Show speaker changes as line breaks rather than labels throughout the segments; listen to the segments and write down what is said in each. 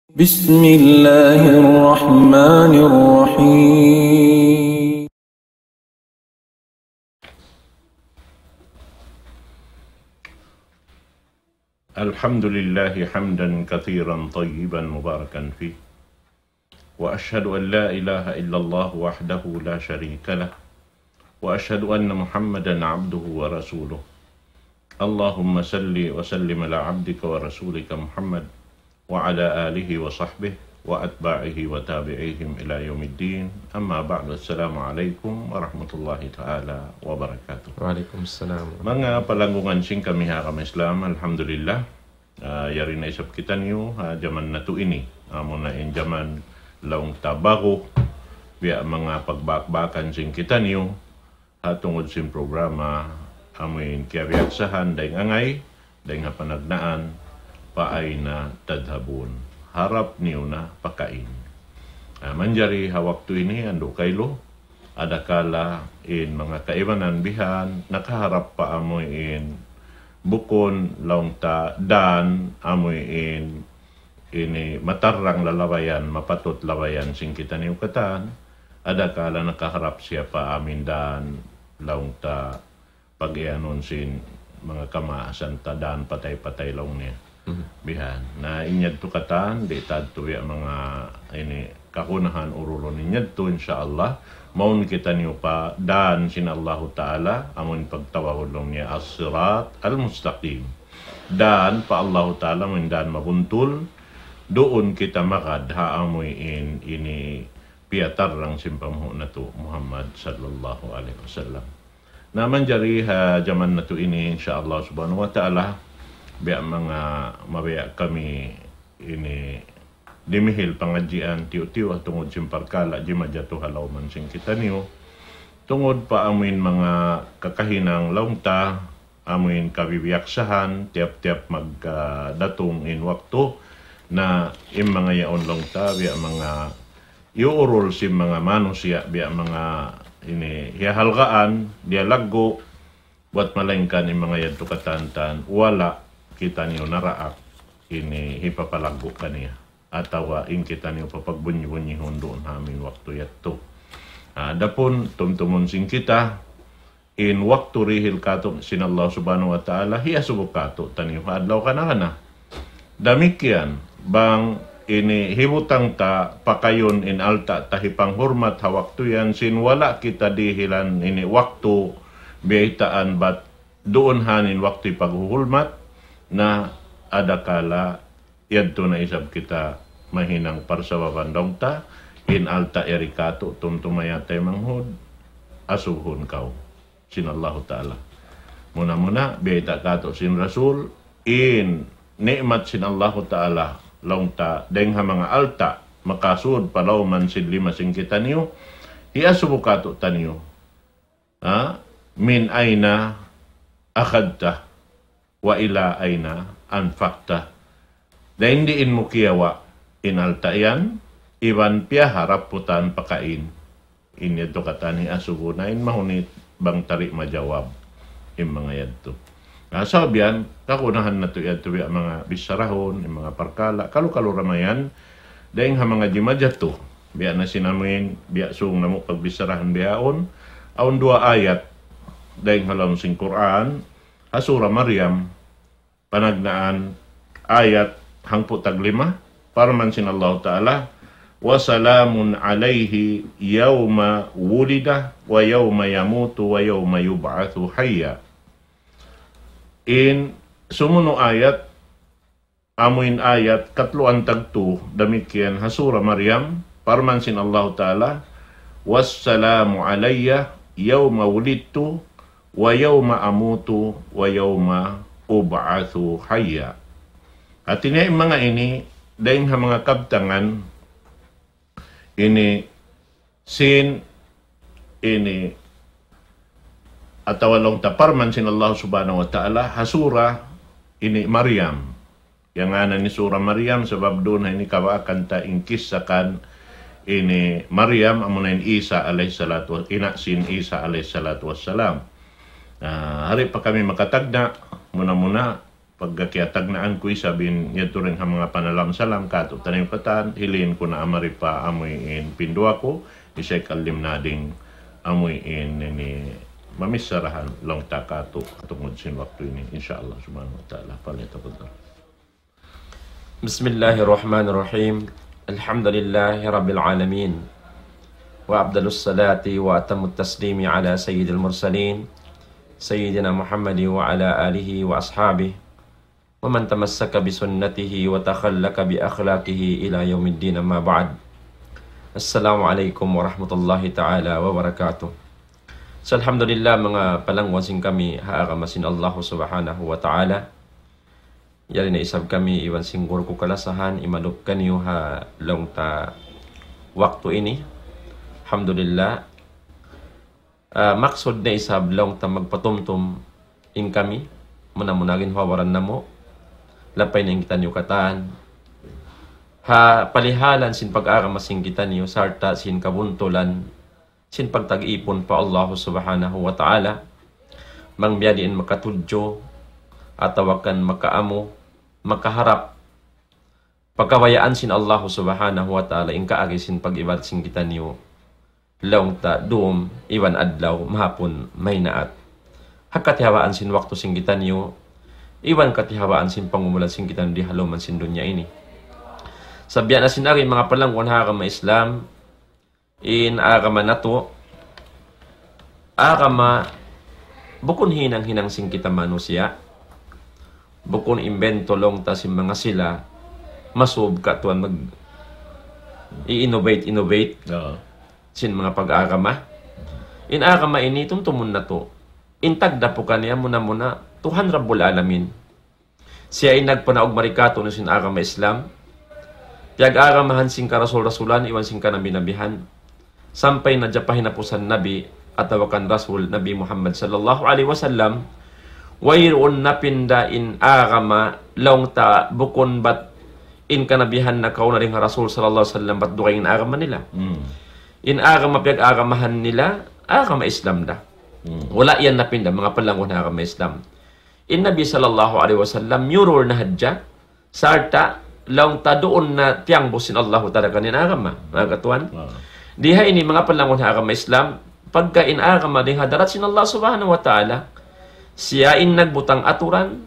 بسم الله الرحمن الرحيم.
الحمد لله حمدا كثيرا طيبا مباركا فيه، وأشهد أن لا إله إلا الله وحده لا شريك له، وأشهد أن محمدا عبده ورسوله. اللهم صل وسلم على عبدك ورسولك محمد وعلى آله وصحبه وأتباعه وتابعيهم إلى يوم الدين. أما بعد، السلام عليكم ورحمة الله تعالى وبركاته.
Waalaikumsalam.
Mga palanggungan sing kami hakam Islam, alhamdulillah. Yari na isap kita niyo, jaman na to ini. Amo na in jaman laong tabago, biya mga pagbakbakan sing kita niyo, hatungod sing programa, amoin kiyabiaksahan, daing angay, daing panagnaan, paay na tadhabon. Harap niyo na pakain. Manjari hawak to ini, ando kaylo, adakala in mga kaibanan bihan, nakaharap pa amoy in bukon laong ta dan amoy in ini matarang lalawayan, mapatot lawayan sing kita niyo katan, adakala nakaharap siya pa amin dan laong ta pag-ianon sin mga kamaasan ta dan patay-patay laong niya. Bihan na inyad to katan di tadto ya mga ini kakunahan ururon inyad to insyaallah maun kita niyo pa dan sin Allah Ta'ala amon pagtawahod long niya as-sirat al-mustaqim dan pa Allah Ta'ala mun dan mabuntul doon kita makad haamoy in ini piatar lang simpamho na to Muhammad sallallahu alaihi wasallam. Naman jari ha jaman na to ini insyaallah subhanahu wa ta'ala biya mga mabaya kami ini dimihil pangadjian tiyo-tiyo tungod simparkala di madyato halaw man sing kita niyo tungod pa amin mga kakahinang laungta amin kabibiyaksahan tiap-tiap magdatong in wakto na im mga yaon laungta biya mga iurol si mga manusia biya mga ini hihalgaan dialaggo buat malengkan im mga yadto katantan wala kita niyo naraak ini hipapalago kaniya atawa in kita niyo papagbunyi-bunyihon doon hamin waktu yato. Dapon tumtumon sing kita in waktu rihil kato sin Allah subhanahu wa ta'ala hiya subok kato taniyo adlaw ka na damikyan bang ini hibutang ta pakayon in alta tahipang hurmat ha waktu yan sin wala kita dihilan ini waktu biyaitaan bat doon hanin waktu paghuhulmat na adakala yadto na isab kita mahinang parsawaban dongta in alta erikato tumtumayatay manghud asuhon kaw sin Allah Ta'ala. Muna biyata kato sin Rasul in ni'mat sin Allah Ta'ala longta deng ha mga alta makasud palaw man sin lima sing kita niyo hiasubo kato taniyo min aina akhadta wa ila aina anfakta. Da hindi in mo kiyawa inalta yan, iban piya harap putan pakain. Inyadto katani asugo na in mahunit bang tari majawab in mga yadto. Sabihan, kakunahan na to yadto mga bisarahon, yung mga parkala, kalu-kalu ramayan, dahil ha mga jimadyato, biya na sinamin, biya sung na mo pagbisarahan biyaon, aun dua ayat, dahil halam sing Quran, Surah Maryam, panagnaan ayat hangpo taglima, paraman sin Allah Ta'ala, wa salamun alayhi yawma wulida wa yawma yamutu wa yawma yub'athu hayya. In sumuno ayat, amuin ayat, katluan tagtu, damikyan Surah Maryam, paraman sin Allah Ta'ala, wassalamu alayya yawma wulidtu wa yawma amutu wa yawma ub'athu hayya. At ini mga ini dahil ha mga kabtangan ini sin ini atawalong taparman sin Allah subhanahu wa ta'ala hasura ini Maryam yang ana ni surah Maryam sebab doon ini kawakan ta ingkisakan ini Maryam amunain Isa alaihi salatu ina sin Isa alaihi salatu wassalam. Hari pa kami makatagna muna pagkakiatagnaan ko sabihin yato rin ang mga panalam-salam kato tanim katan hilin ko na amari pa amuyin pindua ko isay kalim na ding amuyin ni mamisarahan long takato tungod sin waktu ini insyaallah subhanahu wa ta'ala palyatafadhal.
Bismillahirrahmanirrahim. Alhamdulillahi rabbil alamin. Wa afdalus salati wa atammut taslimi ala sayyidil mursalin sayyidina Muhammadi wa ala alihi wa ashabihi wa man tamassaka bi sunnatihi wa takhallaka bi akhlaqihi ila yaumiddin amma ba'd. Assalamualaikum warahmatullahi ta'ala wa barakatuh. So alhamdulillah mga palangwasin kami haagamasin Allah subhanahu wa ta'ala. Yari na isab kami iwan singgur ko kalasahan imadok kanyo ha long ta waktu ini. Alhamdulillah. Maksud na isab long ta magpatumtum in kami. Munamunagin hawaran na mo. Lapay na kita nyo kataan. Ha palihalan sin pag-aramasing kita niyo sarta sin kabuntulan sin pagtag-ipon pa Allah subhanahu wa ta'ala mangbiyadiin makatudyo atawakan makaamo makaharap pagkawayaan sin Allah subhanahu wa ta'ala in kaagi sin pag-ibad sin kita niyo laong ta doom iwan adlaw mahapon may naat hakatihawaan sin waktu sin kita niyo iwan katihawaan sin pangumulan sin kita di haluman sin dunya ini. Sabihan na sinari mga palangwan harama Islam in agama nato agama bukon hinang sing kita manusia bukon imbento long ta si mga sila masub ka tuan mag i-innovate sin mga pag-agama in agama ini tumtumun na to intagda po kaniya muna 200 rabbul alamin siya ay nagpanaog marikato no sin agama Islam. Piyag-aramahan sing karasul-rasulan, iwan sing kanabinabihan. Sampay na japahin na po sa Nabi at tawakan Rasul, Nabi Muhammad sallallahu alaihi wasallam. Wayroon na pinda in arama, laong ta bukon bat in kanabihan na kauna rin Rasul sallallahu alaihi wasallam bat dukay in arama nila. In arama, piyag-aramahan nila, arama Islam da. Wala yan na pinda, mga palangon na arama Islam. In Nabi sallallahu alaihi wasallam, murur na hadja, sarta, laong ta doon na tiyang busin Allah ta'ala kanina agama, mga katuan. Diha ini mga palangon na agama Islam, pagka in agama din hadarat sin Allah subhanahu wa ta'ala, siya in nagbutang aturan,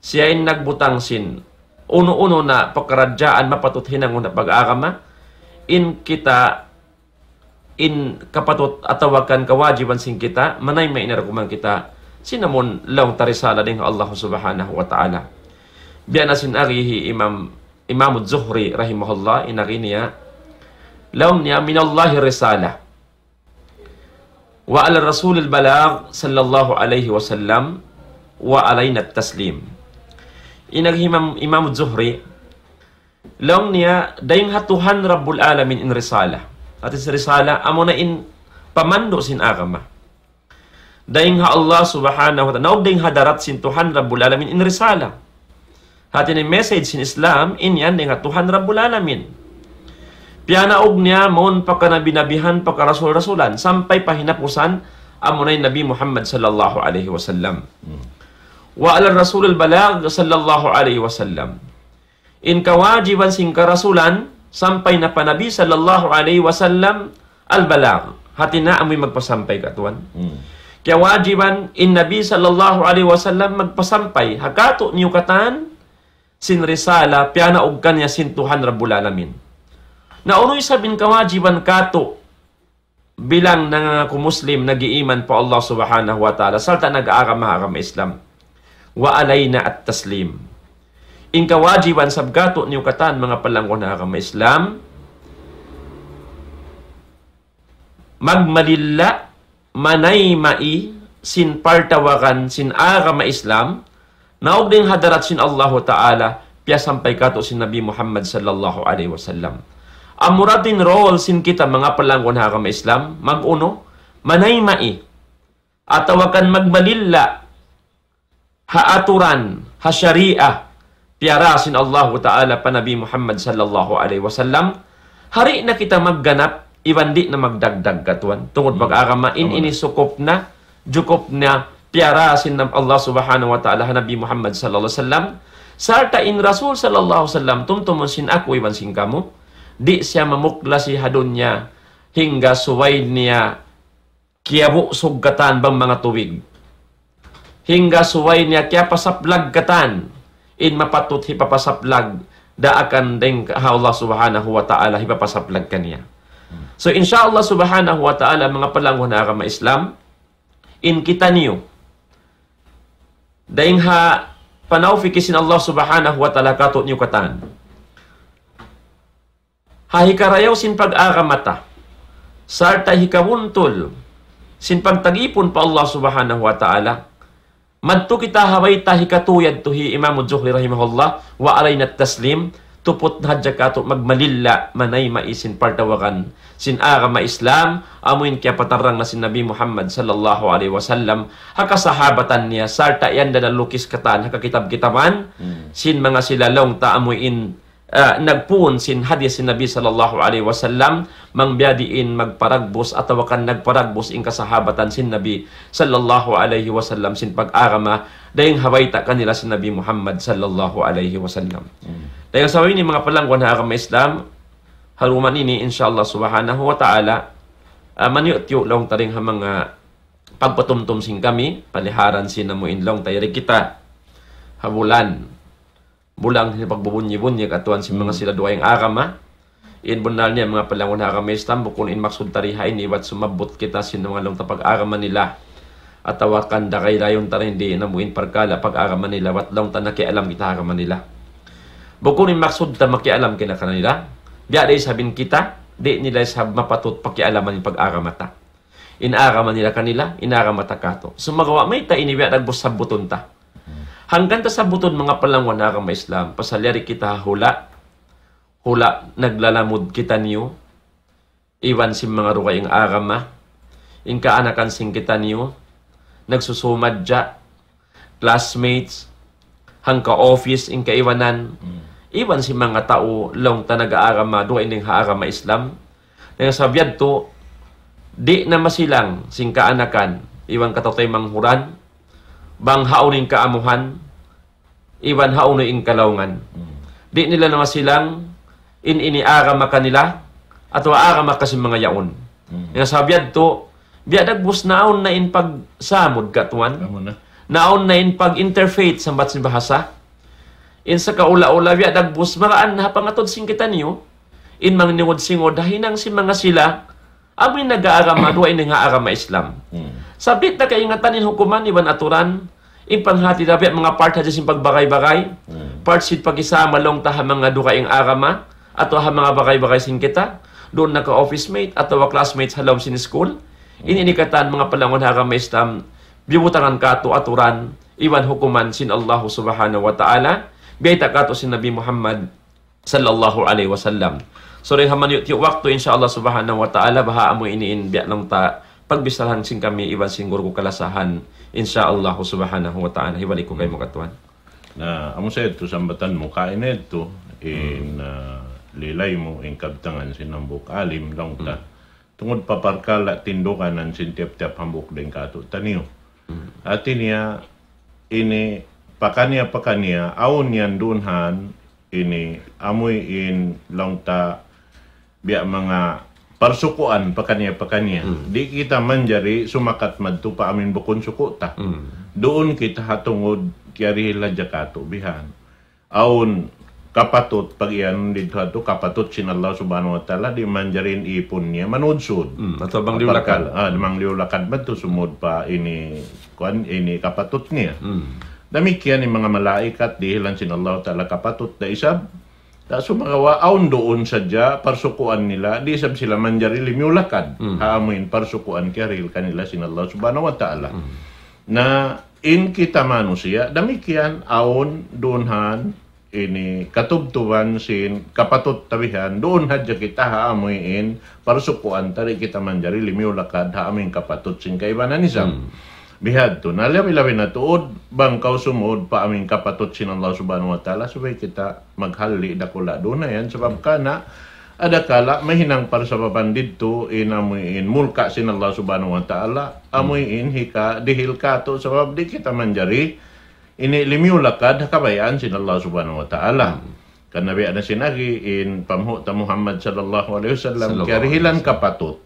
siya in nagbutang sin uno-uno na pagkaradyaan mapatuthinang na pag-agama, in kita, in kapatut atawakan kawajiban sin kita, manay may inarakuman kita, sinamon laong tarisala din Allah subhanahu wa ta'ala. Biya na sin arihi Imam Zuhri rahimahullah inari niya laum niya minallahi risala wa ala rasulil balag sallallahu alaihi wasallam wa alayna taslim. Inari Imam Zuhri laum niya dayong hatuhan rabbul alamin in risala at is risala amo na in pamando sin agama dayong ha Allah subhanahu wa ta'ala naog dayong hadarat sin tuhan rabbul alamin in risala. Hati ni message in Islam, inyan nga Tuhan Rabbul Alamin. Piyanaog niya, maun pa ka nabinabihan, pa ka rasul-rasulan, sampay pahinapusan, amunay Nabi Muhammad sallallahu alaihi wasallam. Wa ala rasulul balag sallallahu alaihi wasallam. In kawajiban sing karasulan, sampay na pa Nabi sallallahu alaihi wasallam, al-balag. Hati na amoy magpasampay ka, tuwan. Kaya wajiban, in Nabi sallallahu alaihi wasallam, magpasampay. Hakato niyo katan, sin risala, piyanaog kanya sin Tuhan Rabbul Alamin. Na uno'y sabin kawajiban kato bilang nga kumuslim nagiiman pa Allah subhanahu wa ta'ala salta nag-aagama-agama Islam. Wa alayna at taslim. In kawajiban sabgato niyo katan mga palanggon na agama Islam, magmalilla manay mai sin partawakan sin agama Islam, naog din hadarat sin Allah Ta'ala, piya sampay kato sin Nabi Muhammad sallallahu alaihi wasallam. Amuratin role sin kita mga palanggon ha agama Islam, mag-uno, manay-mai, atawakan magmalilla, haaturan, ha syariah, piyara sin Allah Ta'ala pa Nabi Muhammad sallallahu alaihi wasallam, hari na kita magganap, iwan di na magdagdag katuan. Tungod pag-agama, inisukop na, jukop na, piara sin Allah subhanahu wa ta'ala Nabi Muhammad sallallahu alaihi wasallam sarta in Rasul sallallahu alaihi wasallam tumtumon sin ako iwan sin kamu di siya mamukla si hadunya hingga suway niya kiyabu sugatan bang mga tuwig hingga suway niya kaya pasaplag katan in mapatut hipapasaplag da akan ding Allah subhanahu wa ta'ala hipapasaplag kaniya. So insyaallah subhanahu wa ta'ala mga palangon na agama Islam in kita niyo daing ha panaw fikisin Allah subhanahu wa ta'ala kato niyo katan hahikarayaw sin pag-aramata sarta hikawuntol sin pagtagipon pa Allah subhanahu wa ta'ala madto kita haway hikatuyad tuhi Imam Zuhri rahimahullah wa alayna taslim tupot hadya kato magmalilla manay maisin partawakan sin agama Islam amuin kaya patarang na sin Nabi Muhammad sallallahu alaihi wasallam hakasahabatan niya sarta yan dalalukis katan hakakitab-kitaban sin mga silalong ta amuin nagpuon sin hadis sin Nabi sallallahu alaihi wasallam mangbiyadiin magparagbos atawakan nagparagbos in kasahabatan sin Nabi sallallahu alaihi wasallam sin pag-agama dayong hawayta kanila sin Nabi Muhammad sallallahu alaihi wasallam. Dahil sa ni mga palangwan na agama Islam, haluman ini insyaallah subhanahu wa ta'ala, maniyot-yo long taring ha mga pagpatumtum sing kami, paliharan sinamuin long tayo kita, habulan, bulang pagbubunyi-bunyi katuan si mga sila duwayang agama, in bunal niya mga palangwan na agama Islam, bukun in maksud tarihain, iwat sumabot kita sinungalong tapag-agama nila, at tawakan da kay dayon tarin di namuin parkala pag-agama nila, wat long tanakialam kita agama nila. Bukun in maksud ta makialam kina kanila, biya day sabin kita, di nila sab mapatut pakialaman yung pag-aramata. Inaaraman nila kanila, inaramata kato. Sumagawa may ta inibiya nagbus sabuton ta. Hanggang ta sabuton mga palangwan na agama Islam, pasalyari kita hula, naglalamod kita niyo, iwan si mga rukayang agama, in kaanakan sing kita niyo, nagsusumad dya, classmates, hangka office, in kaiwanan, iwan si mga tao long ta nag-aarama doon ining haarama Islam. Nang sabyad to, di na masilang sing kaanakan, iwan katotay manghuran, bang hauning kaamuhan, iwan hauning kalaungan. Di nila na masilang, iniarama kanila, at waarama kasi mga yaon. Nang sabyad to, biadagbus naon na in pagsamod katuan, naon na in pag-interfaith sa batsin bahasa, in sa kaula-ula biya dagbus maraan na pangatod sing kita niyo in mga niwod singod dahinang si mga sila amin nag-aarama duwa ini nga arama Islam. Sabit na kaingatan in hukuman iban aturan in panghati dabi mga part hadya sing pagbagay-bagay part sit pag-isama long ta mga duka ing arama ato ha mga bagay-bagay sing kita doon naka-office mate ato classmates halom sin school inikatan mga palangon arama Islam bibutangan kato aturan iwan hukuman sin Allah subhanahu wa ta'ala biyata kato si Nabi Muhammad sallallahu alaihi wasallam. So rin haman yung waktu insyaallah subhanahu wa ta'ala baha amo iniin biya lang ta pagbisahan sing kami iwan singur ko kalasahan insyaallah subhanahu wa ta'ala hibalik ko kay mo katuan.
Na amo sa ito sambatan mo kain ito in lilay mo in kabtangan sinambok alim lang ta tungod paparkala tindukanan sin tiap-tiap hambok den kato taniyo. Ati niya ini pakania aun yan dunhan ini amoy in langta biya mga parsukuan pakania di kita manjari sumakat madto pa amin bukon sukuta doon kita hatungod kiyari ladya kato bihan aun kapatot pag iyan dito hato kapatot sin Allah subhanahu wa ta'ala di manjarin ipon niya manudsod
ato bang liulakad
mang liulakad madto sumod pa ini kapatot niya damikian ni mga malaikat dihilan sin Allah ta'ala kapatot da isab da sumagawa aun doon sadya parsukuan nila di isab sila manjari limiulakad haamuin parsukuan kiril kanila sin Allah subhanahu wa ta'ala na in kita manusia damikian aun doonhan ini katubtuban sin kapatot tabihan doon hadya kita haamuin parsukuan tari kita manjari limiulakad haamuin kapatot sin kaibanan isab bihad to nalabi-labi na tuod bangkaw sumod pa aming kapatot sin Allah subhanahu wa ta'ala sabay kita maghali dakula doon na yan sabab ka na ada kala mahinang para sa babandid to inamuin mulka sin Allah subhanahu wa ta'ala amuin hika dihil kato sabab di kita manjari ini limiw lakad kabayaan sin Allah subhanahu wa ta'ala kan nabi ana sinagi in pamhu ta Muhammad sallallahu alaihi wasallam karihilan kapatut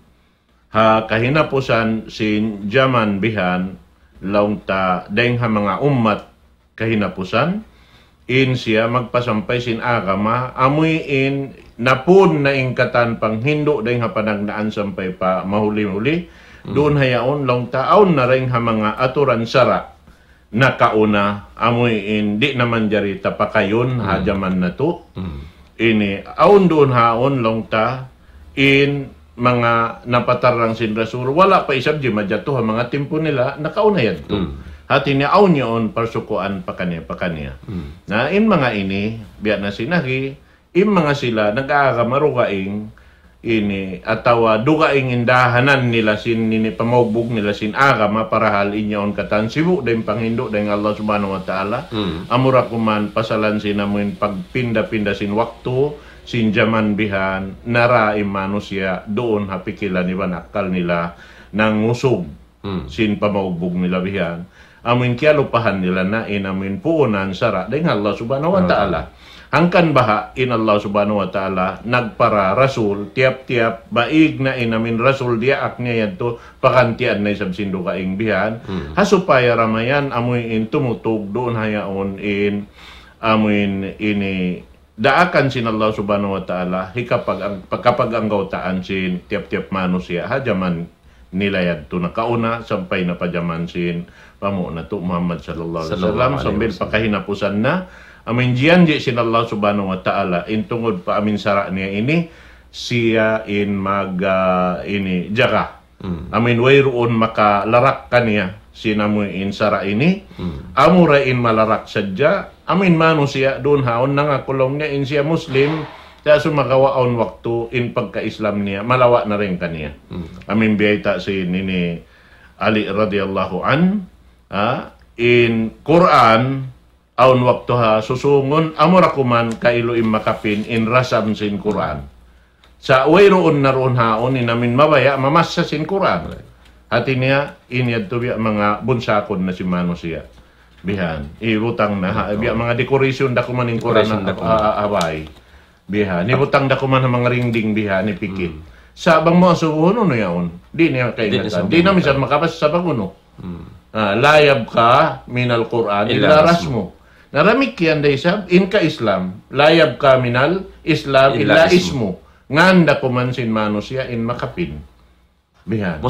ha kahinapusan sin zaman bihan laung ta daing ha mga ummat kahinapusan in siya magpasampay sin agama amuy in napun na ingkatan pang hindo daing ha panagdaan sampay pa mahuli-huli doon hayaon long taon na ring ha mga aturan sara na kauna amuy in di naman jari tapakayon hajaman na to ini aon doon haon long ta in mga napatarang sin Rasul wala pa isab di madyato ha mga timpo nila nakauna yan to hati niya aon yon parsukuan pa kanya na in mga ini biya na sinagi in mga sila nag-aagamarugaing ini atawa dugaing indahanan nila sin nini pamaubog nila sin agama para hal inyaon katan sibu daing panghindo daing Allah subhanahu wa ta'ala amura kuman pasalan sinamuin pagpinda-pinda sin waktu sin jaman bihan naraim manusia doon hapikilan iban akal nila nang ngusog sin pamaubog nila bihan amin kya lupahan nila na inamin puunan sara daing Allah subhanahu wa ta'ala hangkan baha in Allah subhanahu wa ta'ala nagpara rasul tiap-tiap baig na inamin rasul dia aknya yanto pakantian na isab sindo kaing bihan hasupaya ramayan amoy in tumutog doon hayaon in amoy ini daakan sin Allah subhanahu wa ta'ala kapag ang gautaan sin tiap-tiap manusia hajaman nila yanto nakauna sampay na pajaman sin pamo na to Muhammad sallallahu alaihi wasallam sambil pakahinapusan na amin diyan di sin Allah subhanahu wa ta'ala intungod pa amin sara niya ini siya in ini jaga amin wayroon makalarak kaniya sinamoy in sara ini amura in malarak sadya amin manusia doon haon nangakulong niya in siya Muslim kaya sumagawaon waktu in pagka-Islam niya malawa na rin kaniya amin biyayta si nini Ali radiyallahu an in Quran aun waktu ha susungon amura kuman kailo makapin in rasam sin Quran sa wayroon naroon haon inamin mabaya mamasa sin Quran hati niya inyad to biya mga bunsakon na si manusia bihan ibutang na biya mga decoration da kuman in Quran na abay bihan ibutang da kuman mga ringding bihan ni pikit sa bang mo suhuno no yaon di niya kaingatan di na misan makapas sa paguno layab ka minal Quran ila rasmo naramik yan day sab in ka Islam layab ka minal Islam illa ismo nganda kuman sin manusia in makapin bihan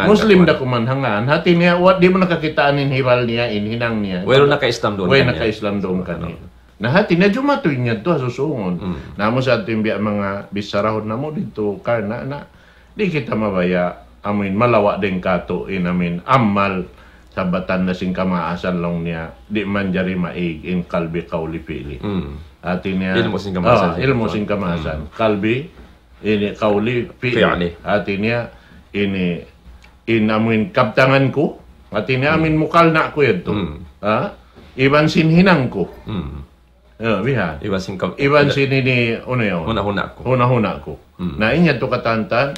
Muslim da kuman hangan
hati niya di mo nakakitaan in hiral niya in hinang niya
wero naka-Islam doon
naka-Islam doon kaniya na hati niya jumatoy niya to susungon namo sa ating biya mga bisarahon na mo dito karna na di kita mabaya amin malawa din kato in amin amal sabatan na sing kamaasan lang niya di man jari maig in kalbi kauli pili ati niya ilmu sing kamaasan kalbi ini kauli pili ati niya ini in amin kaptangan ko ati niya amin mukal na ko yun to iban sin hinang ko bihan iban sin ini una ko na inya to katantan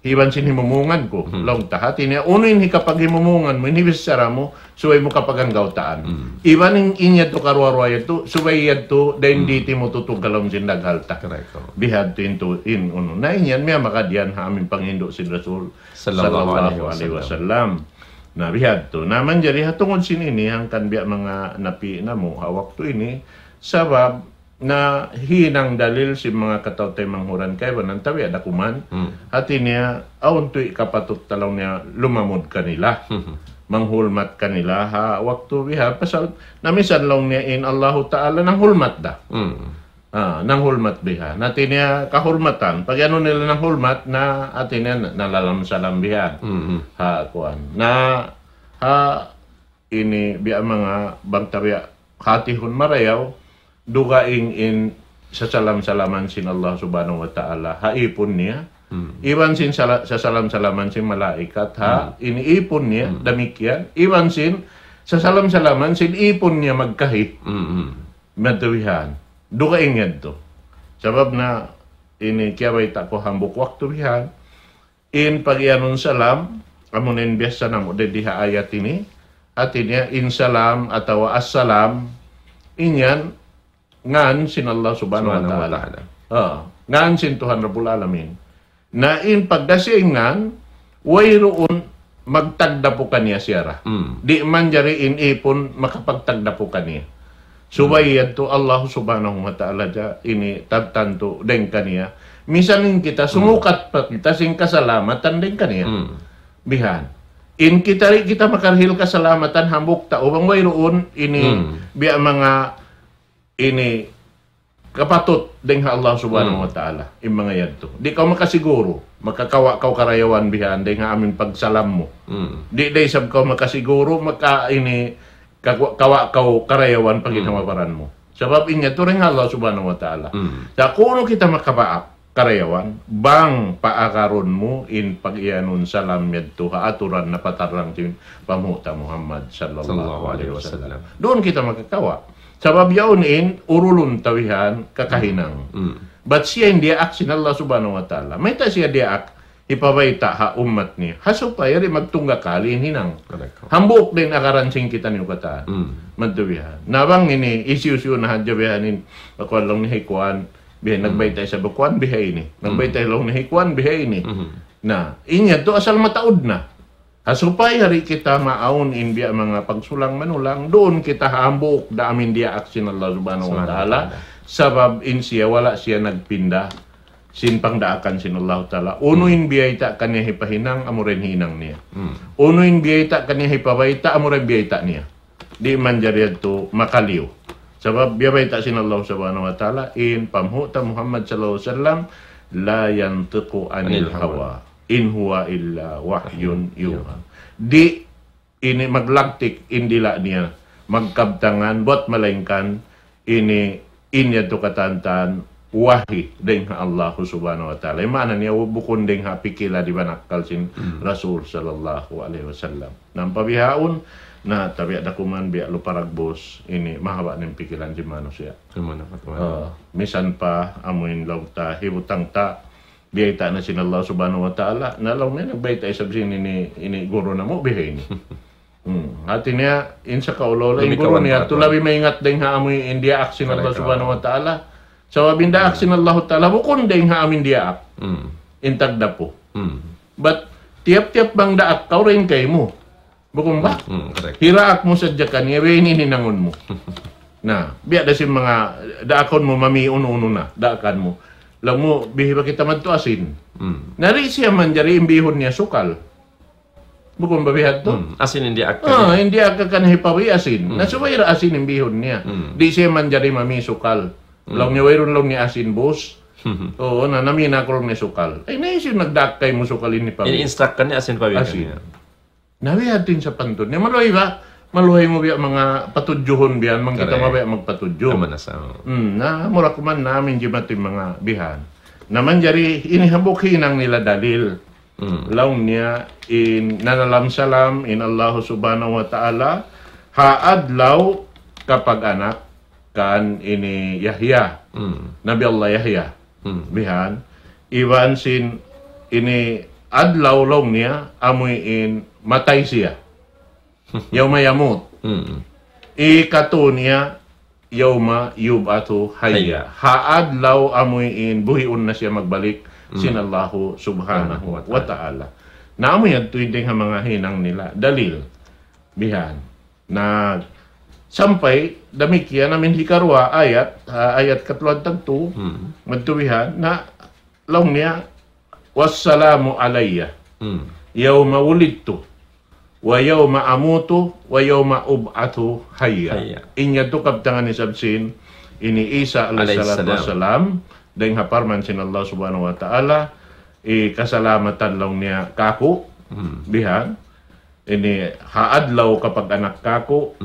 iban sin himumungan ko long tahati niya unin kapag himumungan mo inhibis sara mo suway mo kapag ang gautaan iban in inya to karwarwaya to suway yad to dahin diti mo tutugalom sin naghalta bihad to in uno na inyan miya makadiyan ha amin panghindo sin Rasul sallallahu alaihi wasallam na bihad to naman jari hatungod sin ini hangkan biya mga napi na mo hawak to ini sabab na hinang dalil si mga katawtay manghuran kay wanan tawi ada kuman hati niya aun tuy kapatut talaw niya lumamod kanila manghulmat kanila ha waktu biha pasal namisan long niya in Allahu Ta'ala nang hulmat da nang hulmat biha nati niya kahulmatan pag ano nila nang hulmat na ati niya nalalamsalam biha ha kuan na ha ini biya mga bangtarya hatihon marayaw dugaing in sa salam-salaman sin Allah subhanahu wa ta'ala haipon niya iwan sin sa salam-salaman sin malaikat iniipon niya damikyan iwan sin sa salam-salaman sin ipon niya magkahit madawihan dugaing yan to sabab na ini kiyaway ta ko hambuk waktu bihan in pagyanon salam amunin biasa namo de diha ayat ini artinya in salam atau assalam inyan ngan sin Allah subhanahu wa ta'ala. Ngan sin Tuhan Rabbul Alamin. Na in pagdasingan wayroon magtagdapukan niya siyara. Di man jari in ipon makapagtagdapukan niya. Subayad to Allah subhanahu wa ta'ala ja ini tagtanto den kaniya. Misanin kita sumukat pa kita sing kasalamatan den kaniya. Bihan. In kita makarhil kasalamatan hambuk ta ubang wayroon ini biya mga ini kapatut ding Allah subhanahu wa ta'ala yung mga yadto. Di ka makasiguro makakawa kaw karayawan bihan ding amin pagsalam mo. Di sab ka makasiguro ini kawa kaw karayawan pag inamaparan mo. Sabab inya to ring Allah subhanahu wa ta'ala. Sa kuno kita makabaak karayawan bang paakaron mo in pag-iyanon salam yadto aturan na patarang tin pamuta Muhammad sallallahu alaihi wasallam. Doon kita makakawa. Sabab yaon in urulun tawihan kakahinang. But siya hindi aksin Allah subhanahu wa ta'ala. May ta siya diak ipabayta ha umat niya. Hasupay rin magtungga kalin hinang. Hambuk din akaransing kita niyo kata. Magtawihan. Nabang ini isyu-isyu na hadyabihan in bakuan lang ni hikuan. Bihay nagbaytay sa bakuan bihay ini. Nagbaytay lang ni hikuan bihay ini. Na inya to asal mataod na. Hasupay hari kita maaun in biya mga pagsulang manulang, doon kita hambuk da amin dia aksin Allah subhanahu wa ta'ala. Sabab in siya wala siya nagpinda sin pangdaakan sin Allah ta'ala. Unuin biyay ta kanya hipahinang amuren hinang niya. Unuin biyay ta kanya hipabayta amuren biyay ta niya. Di man jariyad to makaliw. Sabab biyay ta sin Allah subhanahu wa ta'ala in pamhuta Muhammad sallallahu alaihi wasallam la yantiqu anil hawa. In huwa illa wahyun yuha. Di ini maglagtik indila niya magkabtangan bot malaingkan ini inya to katantan wahi ding Allah subhanahu wa ta'ala. Mana niya bukon ding ha pikila di banakal sin Rasul sallallahu alaihi wasallam. Nang pabihaon na tabi ada kuman biya luparagbos ini mahaba ning pikiran si manusia. Misan pa amuin lauta hibutang ta biyayta na sin Allah subhanahu wa ta'ala nalaw na nagbayta isab sin ini guro na mo bihay ni. Hati niya insa kaulola yung guro niya tulabi maingat din ha amoy india aksin Allah subhanahu wa ta'ala sa wabinda aksin Allah ta'ala bukon din ha amin dia ak intagda po. But tiap-tiap bang daak kau rin kay mo bukon ba? Hiraak mo sa dyakan niya ini hinangon mo. Na biya da sin mga daakon mo mamiun-uno na daakan mo. Lang mo, bihi ba kita magtuasin? Nari siya man jari imbihon niya sukal. Bukong babihat to?
Asin hindi akal.
Hindi akal ka nahipawi asin. Nasaway ra asin imbihon niya. Di siya man jari mami sukal. Lang niya wayron lang ni asin bus. Oo, na namina ko lang ni sukal. Ay, naisip nagdakay mo sukalin ni pawi.
In-instruct ka niya asin pawi
niya. Nawihat din sa pantun niya. Maluhay ba? Maluhay mo biya mga patudyohon biyan, mang kita mabaya magpatudyo. Na mura ko man namin jimatin mga bihan. Naman jari inihambok hinang nila dalil. Laong niya in nanalam salam in Allah subhanahu wa ta'ala haadlaw kapag anak kan ini Yahya. Nabi Allah Yahya. Bihan. Iwan sin ini adlaw laong niya amoy in matay siya. Yauma yamut. Ikato niya yauma yub'atu hayya. Haadlaw amuyin buhiun na siya magbalik sin Allahu subhanahu wa ta'ala. Naamoy at tuwiding mga hinang nila. Dalil. Bihan. Na sampay damikya namin hikarwa ayat katulad tagto magtuwihan na laong niya wassalamu alayya yauma wulidtu wa yawma amutu wa yawma ub'atu hayya. Inya to kabtangan ni sabsin ini Isa alayhi salatu wassalam dahil haparman sin Allah subhanahu wa ta'ala kasalamatan lang niya kako bihan ini haadlaw kapag anak kako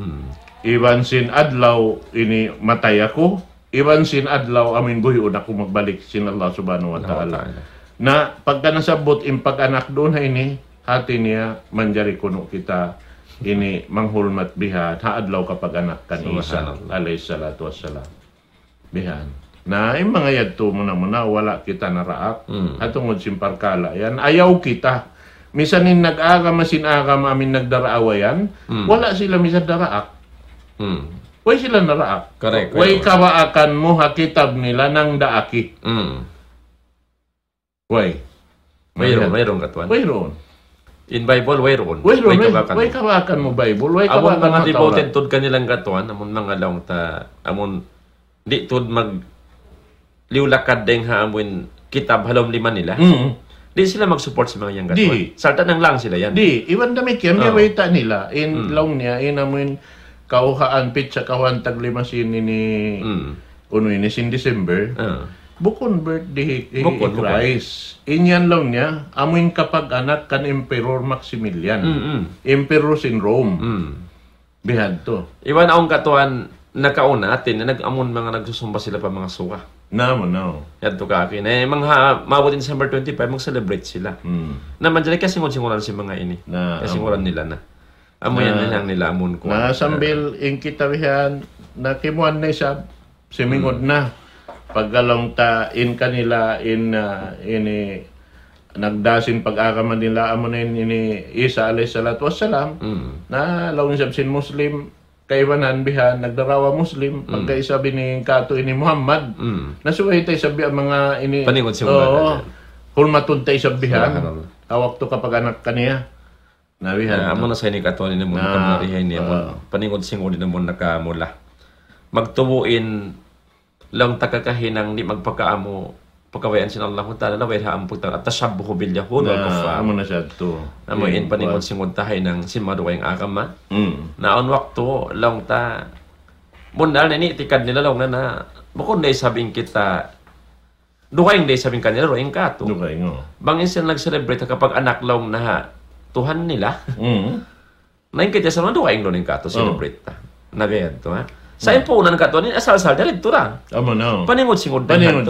iwan sin adlaw ini matay ako iwan sin adlaw amin buhiun ako magbalik sin Allah subhanahu wa ta'ala. Na pagka nasabot impag anak doon ini hati niya manjari kuno kita ini manghulmat bihan haadlaw kapag anak kan Isa alayhi salatu wassalam bihan. Na yung mga yadto mo na wala kita naraak. At tungod simparkala yan, ayaw kita. Misanin nag-agam, masin-agam amin nagdaraawa yan, wala sila misan daraak. Way sila naraak.
Correct.
Way kawaakan mo hakitab nila ng daaki. Way.
Mayroon katuan.
Wayroon.
In Bible, mayroon.
Way kawakan mo Bible. Way
Amon
kawakan
mga
mo
devoted
Taurat.
tod kanilang katuan, amon mga laong amon di tod mag liulakad deng ha amon kitab halom lima nila. Di sila mag-support sa mga yang katuan.
Di.
Salta nang lang sila yan.
Di, iwan damit yan. May wayta nila. In long niya, inamin kauhaan pitsa kawan taglima sini ni uno ini sin December. Bukon birthday
Bukon,
Christ. Inyan lang niya, amin kapag anak kan Emperor Maximilian. Emperor in Rome. Bihad to.
Iwan akong katuan nakauna atin na nag-amon mga nagsusumba sila pa mga suka.
No.
Yan to kakin. Eh, mga mabutin December 25, mag-celebrate sila. Naman dyan, kasi singuran si mga ini. Kasi singuran nila na. Amo yan na lang nila amon ko.
Na sambil in kitawihan, na kimuan na isa, simingod na. Paggalong ta in kanila ini nagdasin pag-agaman nila amo na ini Isa alayhi salatu wassalam na lawin sabsin Muslim kaibanan bihan nagdarawa Muslim pagkaisabi ni kato ini Muhammad nasuway tay sabi ang mga ini
paningod si Muhammad
hulmatun tay sabihan awak to kapag anak kaniya nabihan
amo na sa ini kato ni mo kamarihay ni mo paningod singod ni mo nakamula magtubuin lang takakahinang di magpakaamo pagkawayan sin Allah Ta'ala na wala ang pagtang at tashabbuhu bil yahud wal kufar
amo na siya to
amo in paningod singod tahay ng simado kayong agama naon wakto lang ta mundal na ni tikad nila lang na bukod na sabing kita duhaing day sabing kanila roing kato bangin sila nag-celebrate kapag anak lang na tuhan nila naing kita sa mga duhaing doon kato celebrate ta nagayan to ha. Sa impunan ka to, asal-asal, dito ra.
Amo na.
Paningod singod dahad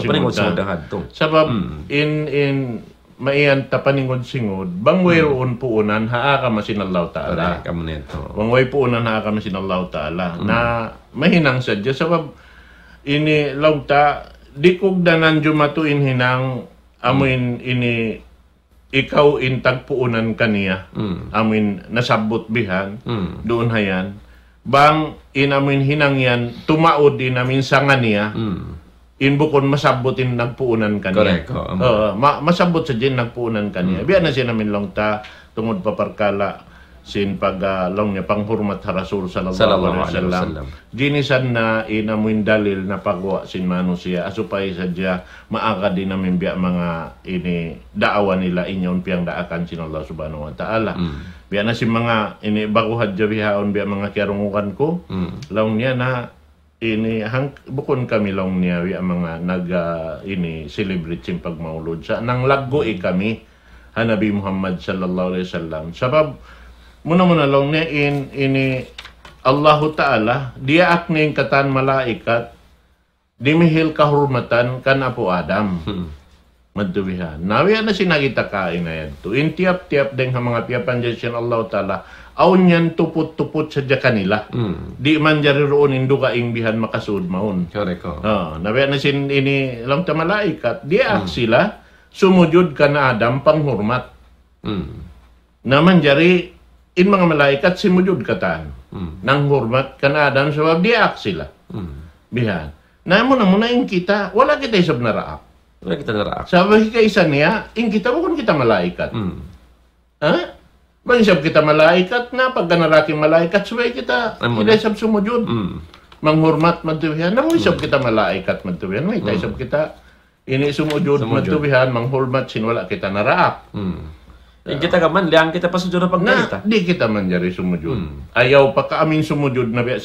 to.
Sabab, in maiyan ta paningod singod, bangway roon puunan, haa ka masinallahu ta'ala.
Kamo nito.
Bangway puunan, haa ka masinallahu ta'ala. Na mahinang sadya. Sabab, ini lawta, di kog danan jumatuin hinang, amuin ini, ikaw intag puunan kaniya. Amuin nasabot bihan, doon hayan. Bang inamin hinang yan, tumaod din namin sangan niya, inbukon masabotin nagpuunan kaniya. Masabot sa din nagpuunan kaniya. Biya na siya namin lang ta, tungod paparkala, sin pag long niya, panghurmat ha Rasul sallallahu alaihi wasallam. Dinisan na inamin dalil na pagwa sin manusia, asupay sadya, maaga din namin biya mga ini, daawa nila inyon piyang daakan sin Allah subhanahu wa ta'ala. Biya na si mga ini bago hadya bihaon biya mga kiarungukan ko laong niya na ini bukon kami laong niya biya mga ini celebrate sim pagmaulod sa nang laggo kami Nabi Muhammad sallallahu alaihi wasallam sabab muna laong niya ini Allah Ta'ala dia akning katan malaikat dimihil kahurmatan kan Apo Adam madduwihan. Nawiya na sinagita kain na yan to. In tiap-tiap din mga piyapan dyan siya Allah Ta'ala. Aun yan tupot-tupot sa dya kanila. Di man dyan roon indu kaing bihan makasud maun.
Correct ko.
Nawiya na sin ini lang ta malaikat. Di sila sumujud ka na Adam panghurmat. Naman jari in mga malaikat simujud ka tan. Nang hurmat ka na Adam sabab di sila. Bihan. Na muna yung kita, wala kita isab na raak.
Wala kita naraak.
Sabi ka isa niya, kita bukon kita malaikat. Ha? Manisab kita malaikat na, pagka naraking malaikat, sabay kita, isab sumujud. Manghurmat, madtubihan. Namunisab kita malaikat, madtubihan. May taisab kita, ini sumujud, madtubihan, manghurmat, sinwala kita naraak.
Yung kita ka man, liang kita pa sujud na pagkalita.
Di kita man jari sumujud. Ayaw pa ka amin sumujud na biya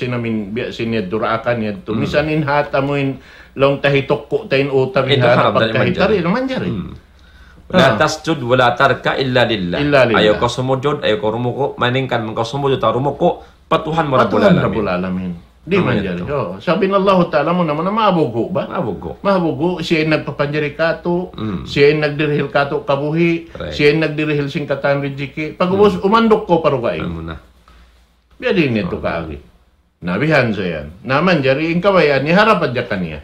sinid duraakan yan to. Misanin hat amuin long tahitok ko tayin utar yan pagkahitari naman jari.
Wala tasjud, wala tarka illa lillah. Ayaw ka sumujud, ayaw ka rumuko, maningkan man ka sumujud, rumuko, patuhan mo Rabbul
Alamin. Di man jari. Sabi ng Allah Ta'ala mo naman na mabugo ba? Mabugo. Siya yung nagpapanjari kato, siya yung nagdirihil kato kabuhi, siya yung nagdirihil singkatan rijiki. Pag umandok ko parugain. Biya din ito kaagi. Nabihan sa yan. Naman jari, yung kawayan, niharapad dya kaniya.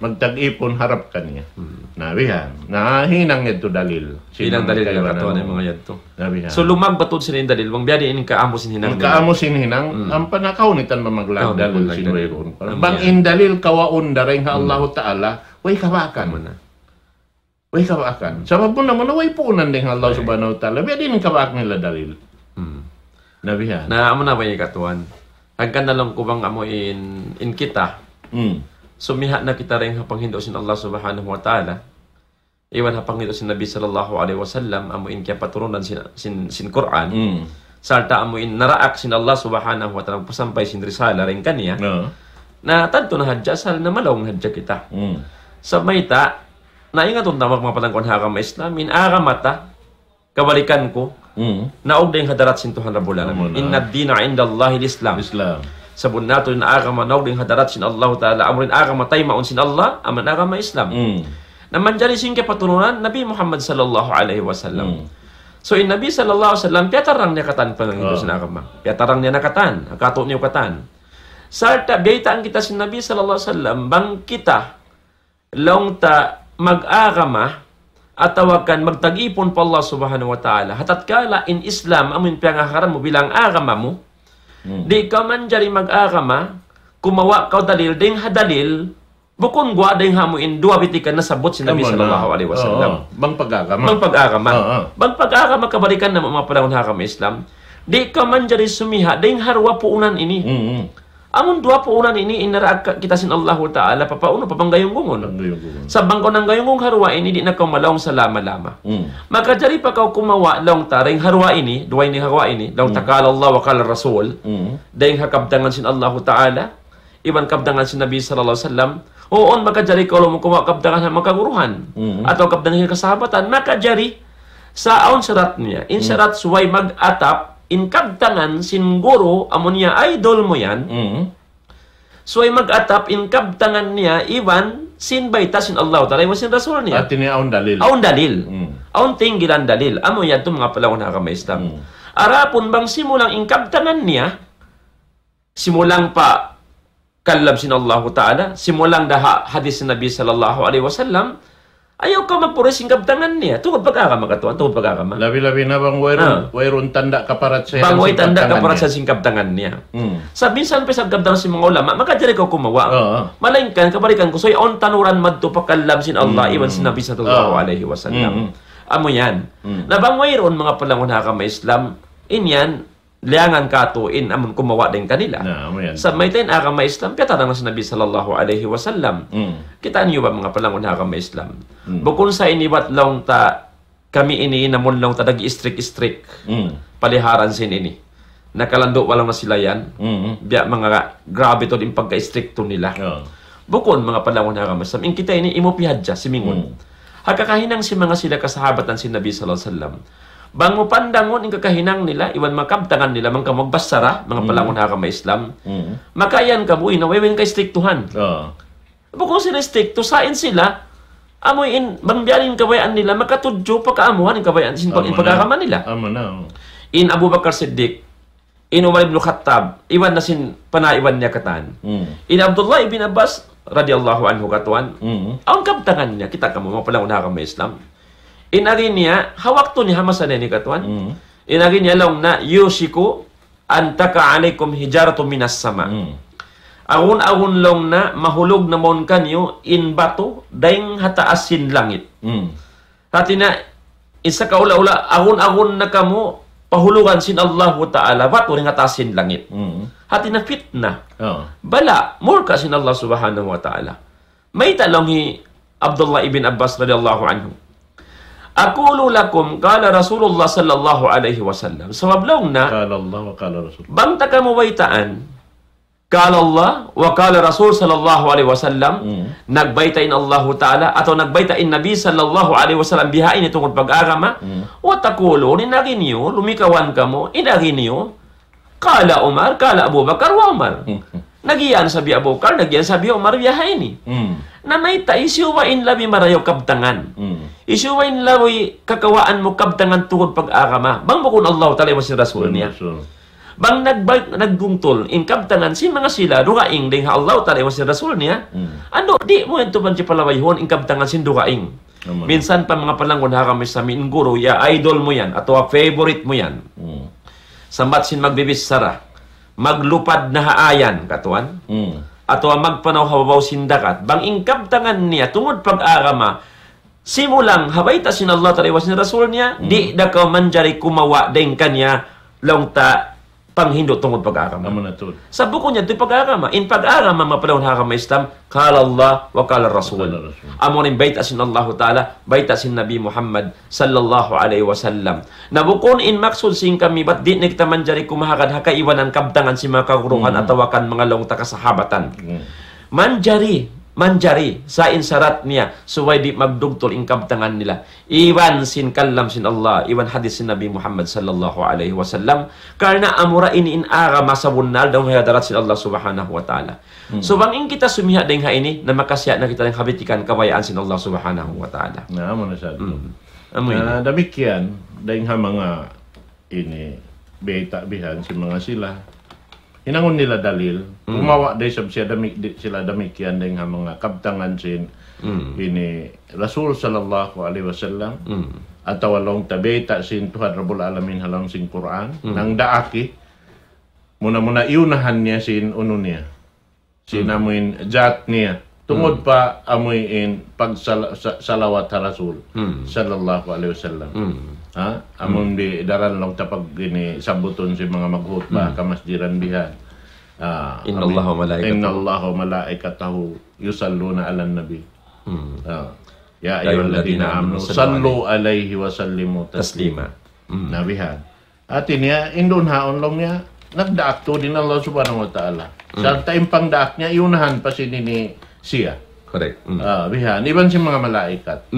magtag-ipon harap kaniya. Nabihan. Nahinang ito dalil.
Ilang dalil na katuan ng mga yadto.
Nabihan.
So lumag batod sila yung dalil, wang biyadi in kaamo sinhinang.
Ang kaamo sinhinang, ang panakaw nitan mamaglag dalil
maglag
sinuiron.
dalil.
Bang in dalil kawaon daring ha Allah Ta'ala, way kawakan.
Muna.
Way kawakan. Sabab mo naman, way puunan din Allah Subhanahu Wa Ta'ala. Biyadi in kawak nila dalil. Nabihan.
Na amo na ba yung katuan? Hanggang na lang kubang amo in kita. Sumiha na kita rin hapang hindo sin Allah Subhanahu Wa Ta'ala. Iwan hapang hindo sin Nabi Sallallahu Alaihi Wasallam. Amo in kaya paturunan sin Quran. Salta amo in naraak sin Allah Subhanahu Wa Ta'ala. Pasampay sin risala rin kaniya. Na tanto na hadya sal na malawang hadya kita. Sa mayta, naingatong tamag mga palangkon hakam Islam. In aramata, kabalikan ko. Naog na yung hadarat sin Tuhan Rabbul Alamin. Inna dina inda Allahi l'Islam. Sabon nato yung agama naog na yung hadarat sin Allah Ta'ala. Amurin agama tay maun sin Allah. Aman agama Islam. Naman dyan sin paturunan Nabi Muhammad Sallallahu Alaihi Wasallam. So in Nabi Sallallahu Alaihi Wasallam, piyatarang niya katan pa ng ito sin agama. Piyatarang niya nakatan. Kato niyo katan. Sarta, biyaitaan kita sin Nabi Sallallahu Alaihi Wasallam. Bang kita, long ta mag-agama at tawagan magtag-ipon pa Allah Subhanahu Wa Ta'ala. Hatat kala in Islam, amin piyangakaran mo bilang agama mo, di ka man jari mag-agama, kumawa ka dalil, ding hadalil, bukon gwa ding hamuin, dua bitikan na sabot si Nabi Sallallahu Alaihi Wasallam.
Bang pag-agama.
Bang pag-agama. Bang pag-agama kabalikan na mga panahon hakam Islam, di ka man jari sumiha, ding harwa puunan ini. Amon dua puunan ini inaraag kita sin Allah Ta'ala papauno papanggayong gungon. Sa bangko ng gayong harwa ini di na kamalawang sa lama-lama. Makajari pa kau kumawa long taring harwa ini, duway ni harwa ini, long takala Allah wa kala Rasul, dahing hakabdangan sin Allah Ta'ala, iban kabdangan sin Nabi Sallallahu Alaihi Wasallam, oon makajari kau mo kumawa kabdangan ng makaguruhan, atau kabdangan ng kasahabatan, makajari sa aon syarat niya, in syarat suway mag-atap, in kabtangan sin guro amon niya idol mo yan. So ay mag-atap in kabtangan niya iwan sin baita sin Allah Ta'ala iwan sin Rasul niya.
At ini aon dalil.
Aon dalil. Aon tinggilan dalil. Amo yan itong mga palawon na kamay Islam. Arapon bang simulang in kabtangan niya, simulang pa kalab sin Allah Ta'ala, simulang daha hadis sin Nabi Sallallahu Alaihi Wasallam, ayaw ka magpuris yung kabtangan niya. Tungkol pag-agama ka tuwan. Tungkol pag-agama.
Labi-labi na bang wayron tanda kaparat sa
bang way tanda kaparat sa singkabtangan niya. Sa minsan pa sa kabtangan si mga ulama, makadiri ko kumawa. Malain kan, kabalikan ko. So, on tanuran madto pakalab sin Allah, iwan sin Nabi Sallallahu Alaihi Wasallam. Amo yan. Na bang wayron mga palangon hakama Islam, inyan, liangan katuin amon kumawa din kanila. Sa may tayo agama Islam, piyatarang na sa Nabi Sallallahu Alaihi Wasallam. Kita niyo ba mga palangon agama Islam? Bukun sa iniwat lang ta, kami ini namon lang ta nag-istrik-istrik. Paliharan sin ini. Nakalando walang na sila yan. Biya mga grabe to din pagka-istrikto nila. Bukun mga palangon agama Islam, in kita ini imupihadja si Mingon. Hagkakahinang si mga sila kasahabatan si Nabi Sallallahu Alaihi Wasallam. Bango pandangon ang kakahinang nila, iwan makabtangan nila, mga magbasara, mga palangon hakama Islam, makayan ka buhay na wawin kay striktuhan. Bukong sila strikto, sain sila, amoy in, bangbiyanin kabayaan nila, makatudyo pagkaamuhan ang kabayaan, sin pag-agama nila. In Abu Bakar Siddiq, in Umar ibn Khattab, iwan na sin panaiwan niya katan. In Abdullah ibn Abbas, radiyallahu anhu katuan, ang kabtangan niya, kita ka mo, mga palangon hakama Islam, inari niya, hawak to ni hamasan ni katuan. Inari niya lang na, yushiku antaka alaikum hijaratu minas sama. Agun-agun lang na, mahulog na mon kanyo, in bato, daing hataasin langit. Hati na, isa ka ula-ula, agun-agun na kamo, pahulugan sin Allah Ta'ala, bato rin hataasin langit. Hati na fitna. Bala, murka sin Allah Subhanahu Wa Ta'ala. May talong hi Abdullah ibn Abbas radiyallahu anhu. Aqulu lakum qala Rasulullah sallallahu alaihi wasallam. Sabablong na
qala Allah wa qala Rasul.
Bang taka mo waitaan. Qala Allah wa qala Rasul sallallahu alaihi wasallam. Nagbaitain Allah Ta'ala atau nagbaitain Nabi sallallahu alaihi wasallam bihain itong pag-agama. Wa taqulu ninagi niyo lumikawan kamo inagi niyo. Qala Umar, qala Abu Bakar wa Umar. Nagiyan sabi Abu Bakar, nagiyan sabi Umar bihain ni. Na may ta isyuwain labi marayo kabtangan. Isyuwain labi kakawaan mo kabtangan tungod pag-agama. Bang mo kun Allah Ta'ala mo si Rasul niya. Bang naggungtol, in kabtangan, si mga sila, dukaing, ding ha Allah, ta'ala, si Rasul niya, ano, di mo ito man si palawayhon, in kabtangan, sin dukaing. Minsan pa mga palangon ha kami sa min guru, ya idol mo yan, ato favorite mo yan. Sambat sin magbibis sara, maglupad na haayan, katuan, ato magpanaw hawabaw sindakat, bang in kabtangan niya, tungod pag-arama, simulang habay ta sin Allah ta'ala, sin Rasul niya, di da ka manjari kumawa, ding kanya, long ta, panghindo tungod pag-arama. Sa buko niya, ito'y pag-arama. In pag-arama, mapanahon hakama Islam, kala Allah wa kala Rasul. Amo rin bayta sin Allah Ta'ala, bayta sin Nabi Muhammad sallallahu alaihi wasallam. Nabukon in maksud sin kami, ba't di nagtaman jari kumahakad hakaiwanan kabtangan si mga kaguruhan at tawakan mga long takasahabatan. Manjari sa insarat niya suway di magdugtol in kabtangan nila. Iwan sin kalam sin Allah, iwan hadis sin Nabi Muhammad sallallahu alaihi wasallam, karena amura ini in ara masabunal daw hadarat sin Allah subhanahu wa ta'ala. So bangin kita sumiha ding ha ini na makasya na kita ng habitikan kabayaan sin Allah subhanahu wa ta'ala.
Amo na sad. Damikian ding ha mga ini beta bihan si mga sila. Hinangon nila dalil, umawa day sila damikian ding ha mga kabtangan sin ini Rasul sallallahu alaihi wasallam at walong tabeta sin Tuhan Rabbul Alamin halang sin Quran nang daaki muna iunahan niya sin uno niya sinamuin jat niya tungod pa amuin pag salawat ha Rasul sallallahu alaihi wasallam. Amon di daran lang tapag gini sabuton si mga maghutba kamasjiran bihan.
Inna
Allah wa malaikatahu yusalluna 'alan nabi. Ya ayyuhalladhina amanu sallu alaihi wa sallimu taslima. Nabihan. At niya indon haon long niya nagdaak to din Allah subhanahu wa ta'ala. Sa time pang daak niya iunahan pa si nini siya.
Correct.
Bihan, iban si mga malaikat.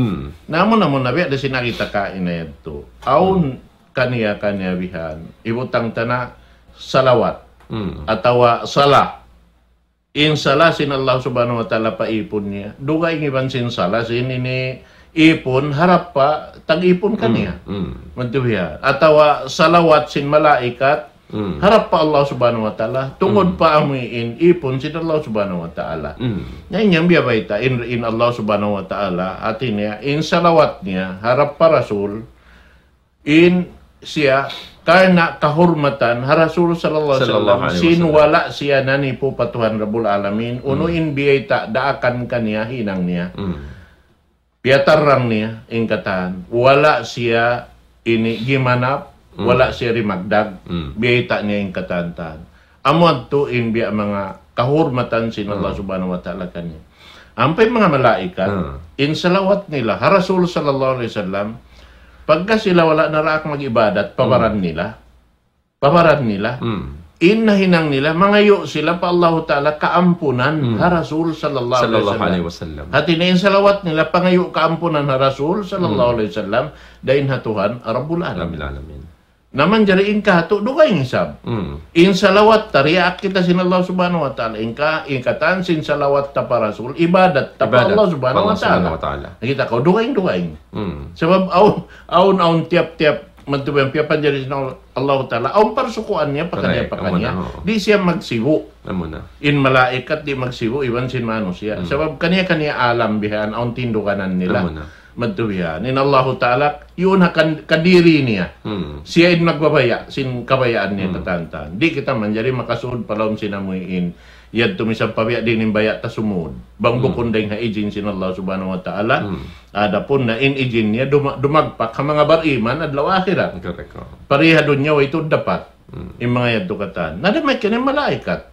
Namo nabi ada sinakita kain na ito. Aun kaniya bihan. Ibutang tana salawat. Atawa sala. In sala sin Allah subhanahu wa ta'ala pa ipon niya. Duga iban sin sala sin ini ipon harap pa tag-ipon kaniya. Mantubihan. Atawa salawat sin malaikat. Harap pa Allah subhanahu wa ta'ala tungod pa amuin ipon sin Allah subhanahu wa ta'ala. Ngayon yung biyabayta in Allah subhanahu wa ta'ala atin niya in salawat niya harap pa Rasul in siya karena kahurmatan ha Rasul sallallahu alaihi wasallam sin wala siya nani po patuhan Rabbul Alamin unuin biyayta daakan kaniya hinang niya piyatarang niya ingkatan wala siya ini gimanap wala siya rimagdag, biyayta niya yung katantan. Amod to in biya mga kahurmatan sin Allah subhanahu wa ta'ala kanya. Ampay mga malaikat, in salawat nila, ha Rasul sallallahu alaihi wasallam, pagka sila wala naraak mag-ibadat, pabaran nila, in nahinang nila, mangayo sila pa Allah ta'ala kaampunan, ha Rasul sallallahu alaihi wasallam. Hati na in salawat nila, pangayo kaampunan ha Rasul sallallahu alaihi wasallam, dahin ha Tuhan, Rabbul Alamin. Naman jariin ka to do kay hisab. In salawat tariak kita sin Allah subhanahu wa ta'ala. Ingkatan sin salawat ta para Rasul ibadat ta Allah subhanahu wa ta'ala. Nakita ko do kay. Sebab aun tiap-tiap mantuban piapan jari sin Allah ta'ala. Aun parsukuan niya pakanya. Di siya magsigo. In malaikat di magsigo iwan sin manusia. Sebab kaniya alam bihan aun tindukanan nila. Madtubihan. In Allah Ta'ala, yun kadiri niya. Siya in magbabaya, sin kabayaan niya katantan. Di kita man, jari makasuod palawang sinamuin. Yad tumisang pabaya din in baya ta sumud. Bang bukundeng ha ijin sin Allah Subhanahu wa Ta'ala. Ada pun na in ijin niya dumagpak ha mga bariman adlaw akhirat. Pariha doon niya, ito dapat. In mga yad tukatan. Nadamay ka ng malaikat.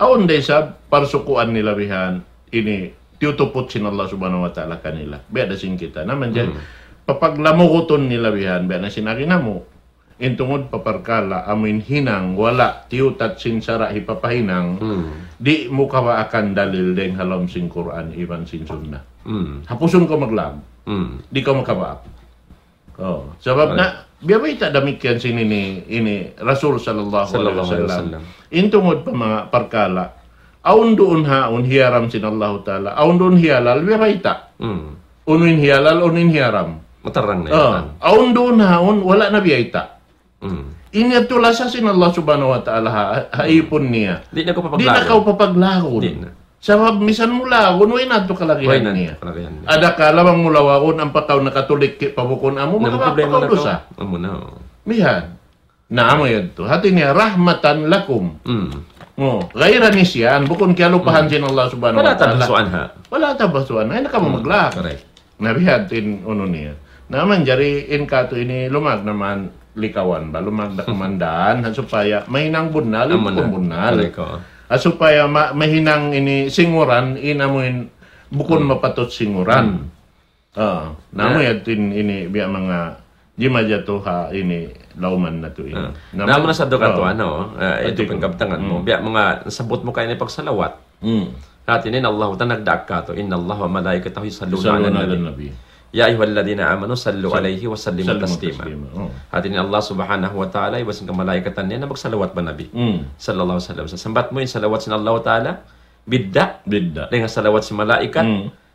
Aon day sa parsukuan nila bihan, ini tiutupot sin Allah subhanahu wa ta'ala kanila. Beda sin kita. Naman dyan, papaglamukuton nila bihan, beda sinari na mo. Intungod paparkala, amin hinang, wala, tiutat sin sara hipapahinang, di mo kawaakan dalil deng halam sin Quran, iban sin sunnah. Hapusun ko maglam. Di ka makawaak. Sebab na, biyabay ta damikyan sin ini Rasul sallallahu alaihi wasallam. Intungod pa mga parkala, aun doon haun hiyaram sin Allah Ta'ala. Aun doon hiyalal, biyayta. Unin hiyalal, unin hiyaram.
Matarang na yan.
Aun doon haun, wala na biyayta. Iniyatula sa sin Allah subhanahu wa ta'ala haipon niya.
Di na ko
Di na
papaglagon.
kau papaglagon.
Di na.
Sabab misan mula, way na ito
Why
kalagihan
na
niya.
kalagihan niya.
Ada ka lamang mulawakon ang pataw na katulik pabukon amo
Nang problema na
makapakaw
ko.
sa.
Amo na. Oh.
Mihan. Naamo yun to. Hati niya rahmatan lakum. Gaira ni siyan bukon kaya lupahan sin Allah subhanahu
Wala
wa ta'ala.
tabasuan ha.
Wala tabasuan. Ay nakamamagla.
Correct.
Nabihat in uno niya. Naman jari in kato ini lumag naman likawan ba lumag na kumandaan supaya mahinang bunal
Amo na.
kung bunal.
Correct ko.
Supaya mahinang ini singuran inamuin bukon mapatot singuran. Namo yatin ini biya mga jima jato ha ini lauman na to ini.
Namo na sa doka to ano, ito
Ati ko.
pangkabtangan mo. Biya mga sabot mo kayo ni pagsalawat. Natin Allah ta nagdaak ka to. Inna Allah wa malaikatahu yusalluna ala nabi.
nabi.
Ya ayyuhalladhina amanu sallu alayhi wa sallimu taslima.
Oh.
Hatin Allah subhanahu wa ta'ala iwasan ka malaikatan niya na magsalawat ba nabi. Sallallahu alaihi wasallam. Sambat mo yung salawat sin Allah ta'ala bidda
Bidda.
dengan salawat si malaikat.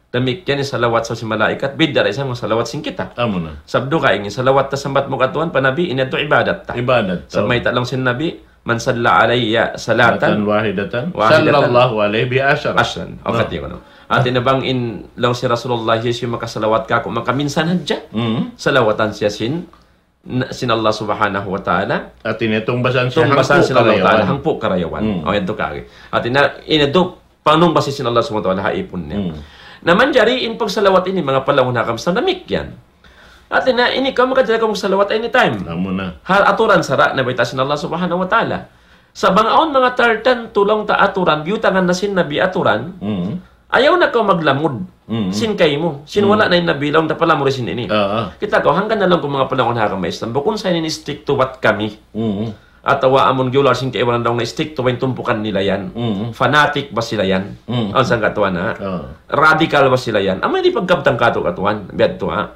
Demikian yung salawat sa si malaikat bidda rin sa mga salawat sin kita.
Amo na.
Sabdo ka ingin salawat ta sambat mo katuan panabi inato ibadat ta.
Ibadat.
Sa may talong sin nabi man salla alayya salatan
Wahidatan.
Wahidatan.
Sallallahu alaihi bi ashara.
ashran. O kati ko no. Atin na bang in lang si Rasulullah Jesus yung makasalawat ka kung makaminsan hadya. Salawatan siya sin Allah subhanahu wa ta'ala.
At initong basan siya
Itong basan sin Allah ta'ala
karayawan.
hangpo karayawan. O yan to kagi. Atin na inado panong basi sin Allah subhanahu wa ta'ala haipon niya. Naman jari in pagsalawat ini mga palawon na kamsa namik yan. Atin na ini ka makadala ka magsalawat anytime.
Amo na.
Hal aturan sara na baita sin Allah subhanahu wa ta'ala. Sa bangaon mga tartan tulong ta aturan biutangan na sin nabi aturan. Ayaw na ko maglamod. Sin kay mo. Sin wala na yung nabilang na pala mo rin sin ini. Kita ko, hanggang na lang kung mga panahon na kang maistan. Bukun sa ini stick to what kami. At awa amon gyular sin kay walang daw na stick to yung tumpukan nila yan. Fanatic ba sila yan? Ang sang katuan ha? Radical ba sila yan? Amay di pagkabtang kato katuan. Biyad to ha?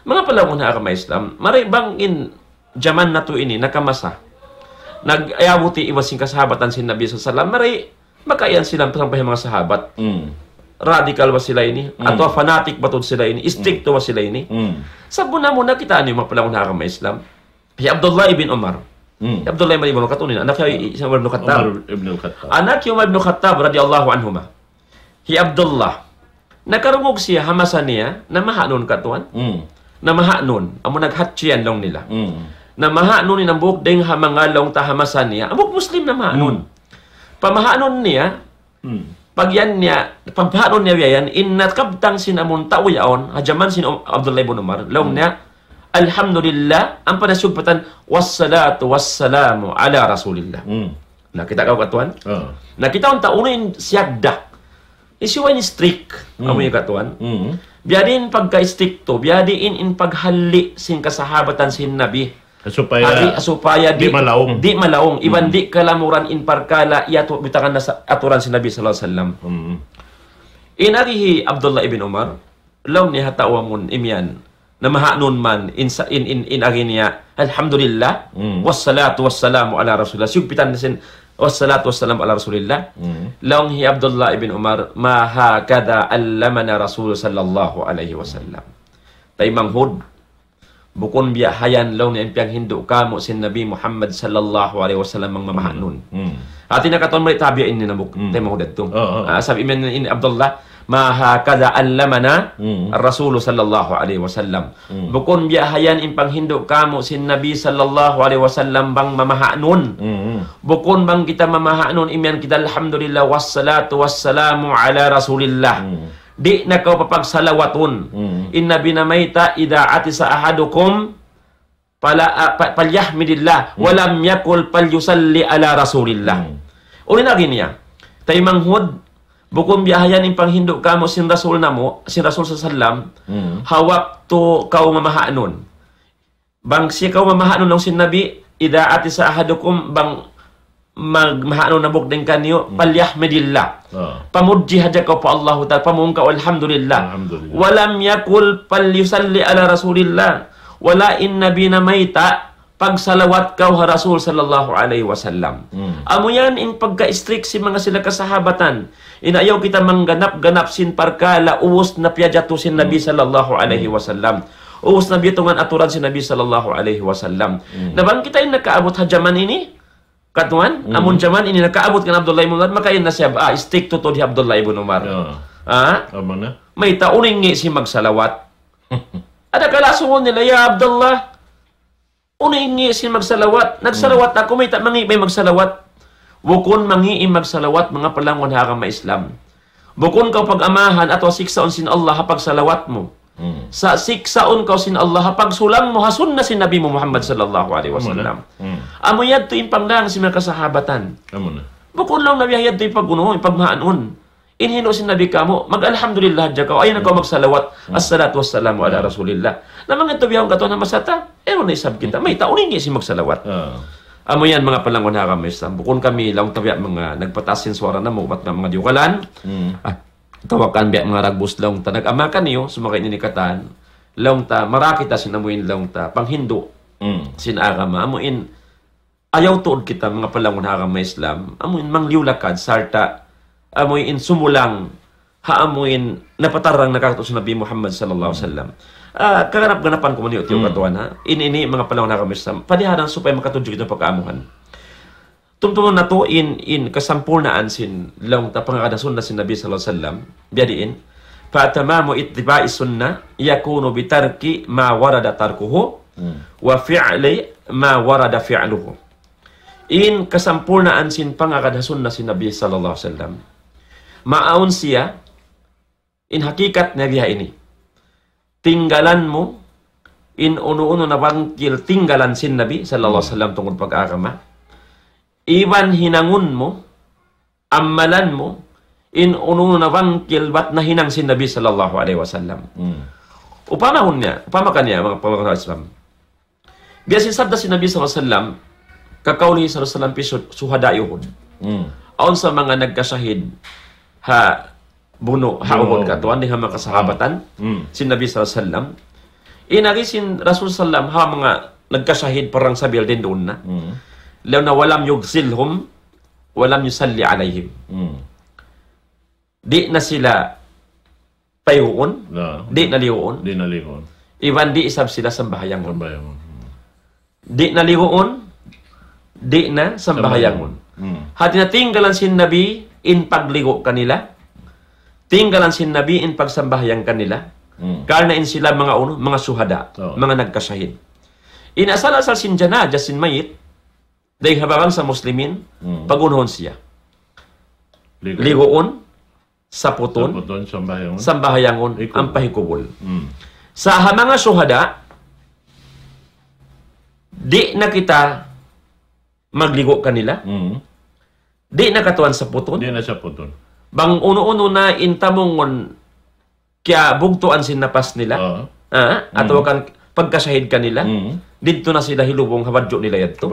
Mga panahon na kang maistan. Maribang in jaman na to ini, nakamasa. Nag-ayabuti iwasin kasahabatan sin Nabi sa salam. Maray, makayan silang pasampay mga sahabat. Radical ba sila ini? Ato fanatic ba sila ini? Stricto ba sila ini? Sabo na muna kita ano yung mga palang nakakama Islam. Si Abdullah ibn Umar. Abdullah ibn Umar katunin. Anak yung Umar ibn Khattab. Anak yung Umar ibn Khattab radiyallahu anhuma. Si Abdullah. Nakarungog siya hamasan niya na mahanon katuan. Na mahanon. Amo naghatsiyan lang nila. Na mahanon ni ng buhok ding hamangalong tahamasan niya. Amok Muslim na mahanon. Pamahanon niya. Pag yan niya, pagpahanon niya yan, inakabtang sinamon tao yaon, hajaman sin Abdullah ibn Umar, laong niya, Alhamdulillah, ang panasugpatan, wassalatu wassalamu ala Rasulillah. Nakita ka katuan? Nakita ang taunin siyagda. Isiwa ni strict, amoy katuan. Biadin pagka-stricto, biadin in paghali sin kasahabatan sin Nabi. Supaya
di malaong.
Di malaong. Iban di kalamuran in parkala iato bitangan na sa aturan si Nabi sallallahu alaihi wasallam. Inarihi Abdullah ibn Umar, law ni hatawamun imyan na mahanon man in agin niya alhamdulillah wassalatu wassalamu ala rasulillah. Sugpitan sin wassalatu wassalamu ala rasulillah. Law hi Abdullah ibn Umar ma hakada allamana rasul sallallahu alaihi wasallam. Tay manghud bukon biyahayan law ni impiang hindu kamo sin Nabi Muhammad sallallahu alaihi wasallam ang mamahanon. Atin na katon may tabiin ni nabuk tema hudad to. Sabi men in Abdullah ma hakada allamana ar-rasul sallallahu alaihi wasallam. Bukon biyahayan impang hindu kamo sin Nabi sallallahu alaihi wasallam bang mamahanon. Bukon bang kita mamahanon imyan kita alhamdulillah wassalatu wassalamu ala rasulillah. Di na kau papagsalawaton. Inna binamayta idha atisa ahadukum palyahmidillah walam yakul palyusalli ala rasulillah. Uli na niya. Tay manghud bukong biyahayan in panghindo kamo sin rasul namo, sin rasul sa salam, hawak to kau mamahanon. Bang si kau mamahanon ng sin Nabi, idha atisa ahadukum bang magmahanon na bukdeng kanyo, palyahmidillah. Pamudji hadya ka pa Allah ta'ala, pamungka alhamdulillah. Walam yakul palyusalli ala rasulillah. Wala in nabi na mayta, pagsalawat ka ha Rasul sallallahu alaihi wasallam. Amo yan in pagka-strict si mga sila kasahabatan. Inayaw kita mangganap-ganap sin parkala, uwos na piyadyato sin Nabi sallallahu alaihi wasallam. Uus na bitungan aturan si Nabi sallallahu alaihi wasallam. Nabang kita yung nakaabot hajaman ini, katuan, amon jaman ini nakaabot kan Abdullah ibn Umar, makain na siya, stick to di Abdullah ibn Umar.
Tama na.
May tauning ngi si magsalawat. Ada kalasungon nila, ya Abdullah, uning ngi si magsalawat. Nagsalawat ako, may magsalawat. Bukon mangi magsalawat, mga palangon hakang Islam. Bukon ka pag-amahan ato siksaon sin Allah hapag salawat mo. Sa siksaon ka sin Allah hapag sulang mo hasun na si Nabi mo Muhammad sallallahu alaihi wasallam. Amo yad to impanglang si mga kasahabatan.
Amo na.
Bukon lang nabiyayad to ipag-uno, ipagmaanon. Inhino si Nabi kamo, mag-alhamdulillah dya ka, ayun ako magsalawat, as-salatu wassalamu ala rasulillah. Namang ito biyang kato na masata, ewan na isab kita, may taunin si magsalawat. Amo yan mga palangon ha kami, bukon kami, lang tabi mga nagpatasin suara na mo, mga diukalan, tawakan biya mga ragbus lang ta, nag-amakan niyo, sumakay ninikatan, lang ta, marakita sinamuin lang ta, panghindo, sinagama, amuin, ayaw tuod kita mga palangon ha kami Islam, amuin mangliulakad, sarta, amuin sumulang, haamuin napatarang nakakato sa Nabi Muhammad sallallahu alaihi wasallam. Kaganap-ganapan ko maniyo tiyo katuan ha. Ini mga panahon na kami sa padihanan supaya makatudyo kita pagkaamuhan. Tumtungon na to in kasampurnaan sin lang ta pangakadasun na sin Nabi sallallahu alaihi wasallam. Biyadiin fa tamamu ittiba'i sunnah yakunu bitarki ma warada tarkuhu wa fi'li ma warada fi'luhu. In kasampurnaan sin pangakadasun na sin Nabi sallallahu alaihi wasallam. Maaun siya in hakikat na diha ini. Tinggalan mo in uno-uno na bangkil tinggalan sin Nabi sallallahu alaihi wasallam tungkol pag-agama. Iwan hinangun mo, amalan mo in uno-uno na bangkil bat na hinang sin Nabi sallallahu alaihi wasallam. Upama kanya mga pamakan ng Islam. Biyasin sabda si Nabi sallallahu alaihi wasallam kakauli sallallahu alaihi wasallam suhada yuhud. Aon sa mga nagkasahid ha buno haubon ka tuan di mga kasahabatan si Nabi sallallahu alaihi wasallam inarisin Rasul sallam ha mga nagkasahid parang sabil din doon na law na walam yugsilhum walam yusalli alaihim di na sila payuon di naliuon iwan di isab sila sambahayangon di naliuon di na sambahayangon hati na tinggalan si Nabi in pagligo kanila tinggalan si Nabi in pagsambahyang kanila. Karna in sila mga suhada, mga nagkasahid. In asal-asal sin jana, sin mayit, day habangan sa muslimin, pagunhon siya. Ligoon, saputon, sambahayangon, ang pahikubol. Sa mga suhada, di na kita magligo kanila, di na katuan sa puton,
di na sa puton.
Bang uno-uno na intamongon kaya bugtuan sinapas nila ato kan pagkasahid kanila dito na sila hilubong habadyo nila yadto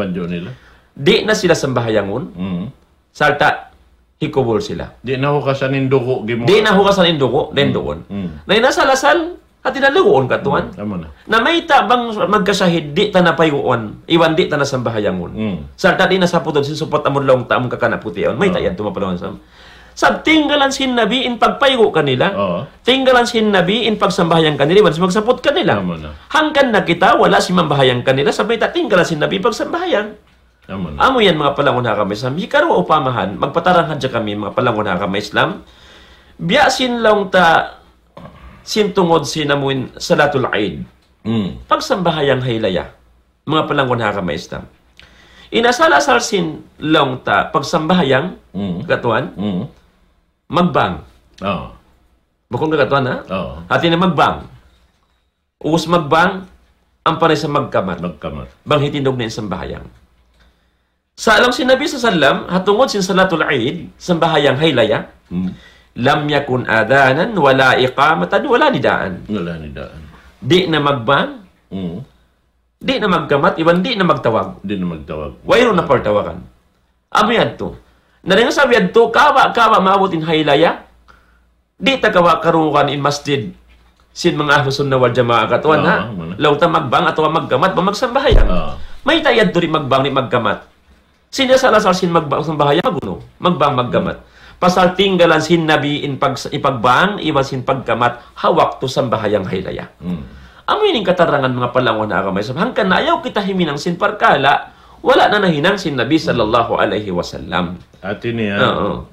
di na sila sambahayangon salta hikubol sila
di na hukasan indugo
den doon na inasalasal at inalugoon katuan na may tabang magkasahid di ta napayuon iwan di ta na sambahayangon salta di na saputod sinsupot amon long taam kakanapution may tayad tumapalon sa sab tinggalan sin Nabi in pagpayo kanila. Tinggalan sin Nabi in pagsambahyang kanila, wala magsapot kanila. Hangkan na kita wala si mambahyang kanila, sabay ta tinggalan sin Nabi pagsambahyang. Amo yan mga palangon ha kami Islam. Hikaro upamahan, magpataranghan dya kami mga palangon ha kami Islam. Biya sin lang ta sintungod sinamuin salatul Eid. Pagsambahyang haylaya, mga palangon ha kami Islam. Inasal-asal sin lang ta pagsambahyang katuan. Magbang. Bukong kagatuan ha? Hati na magbang. Uus magbang, ang panay sa magkamat. Bang hitindog na isang bahayang. Sa alam si Nabi sa salam, hatungod sin salatul Eid, sambahayang haylaya, lam yakun adanan, wala iqamatan, wala nidaan. Di na magbang, di na magkamat, iwan di na magtawag. Wayro na partawakan. Amo yan to. Naring sabi yan to, kawa maabutin haylaya, di tagawa karukan in masjid, sin mga ahlusun na wal jamaa katuan ha. Lauta magbang ato magkamat, magsambahayang. May tayad to rin magbang ni magkamat. Sinasalasal sin magbang sambahayang, magbang magkamat. Pasal tinggalan sin Nabi in ipagbang, iwan sin pagkamat, hawak to sambahayang haylaya. Amoy ning katarangan mga palangon na agamay. Hangkan na ayaw kita himinang sin parkala, wala na nahinang sin Nabi sallallahu alaihi wasallam.
At niya,
Oo.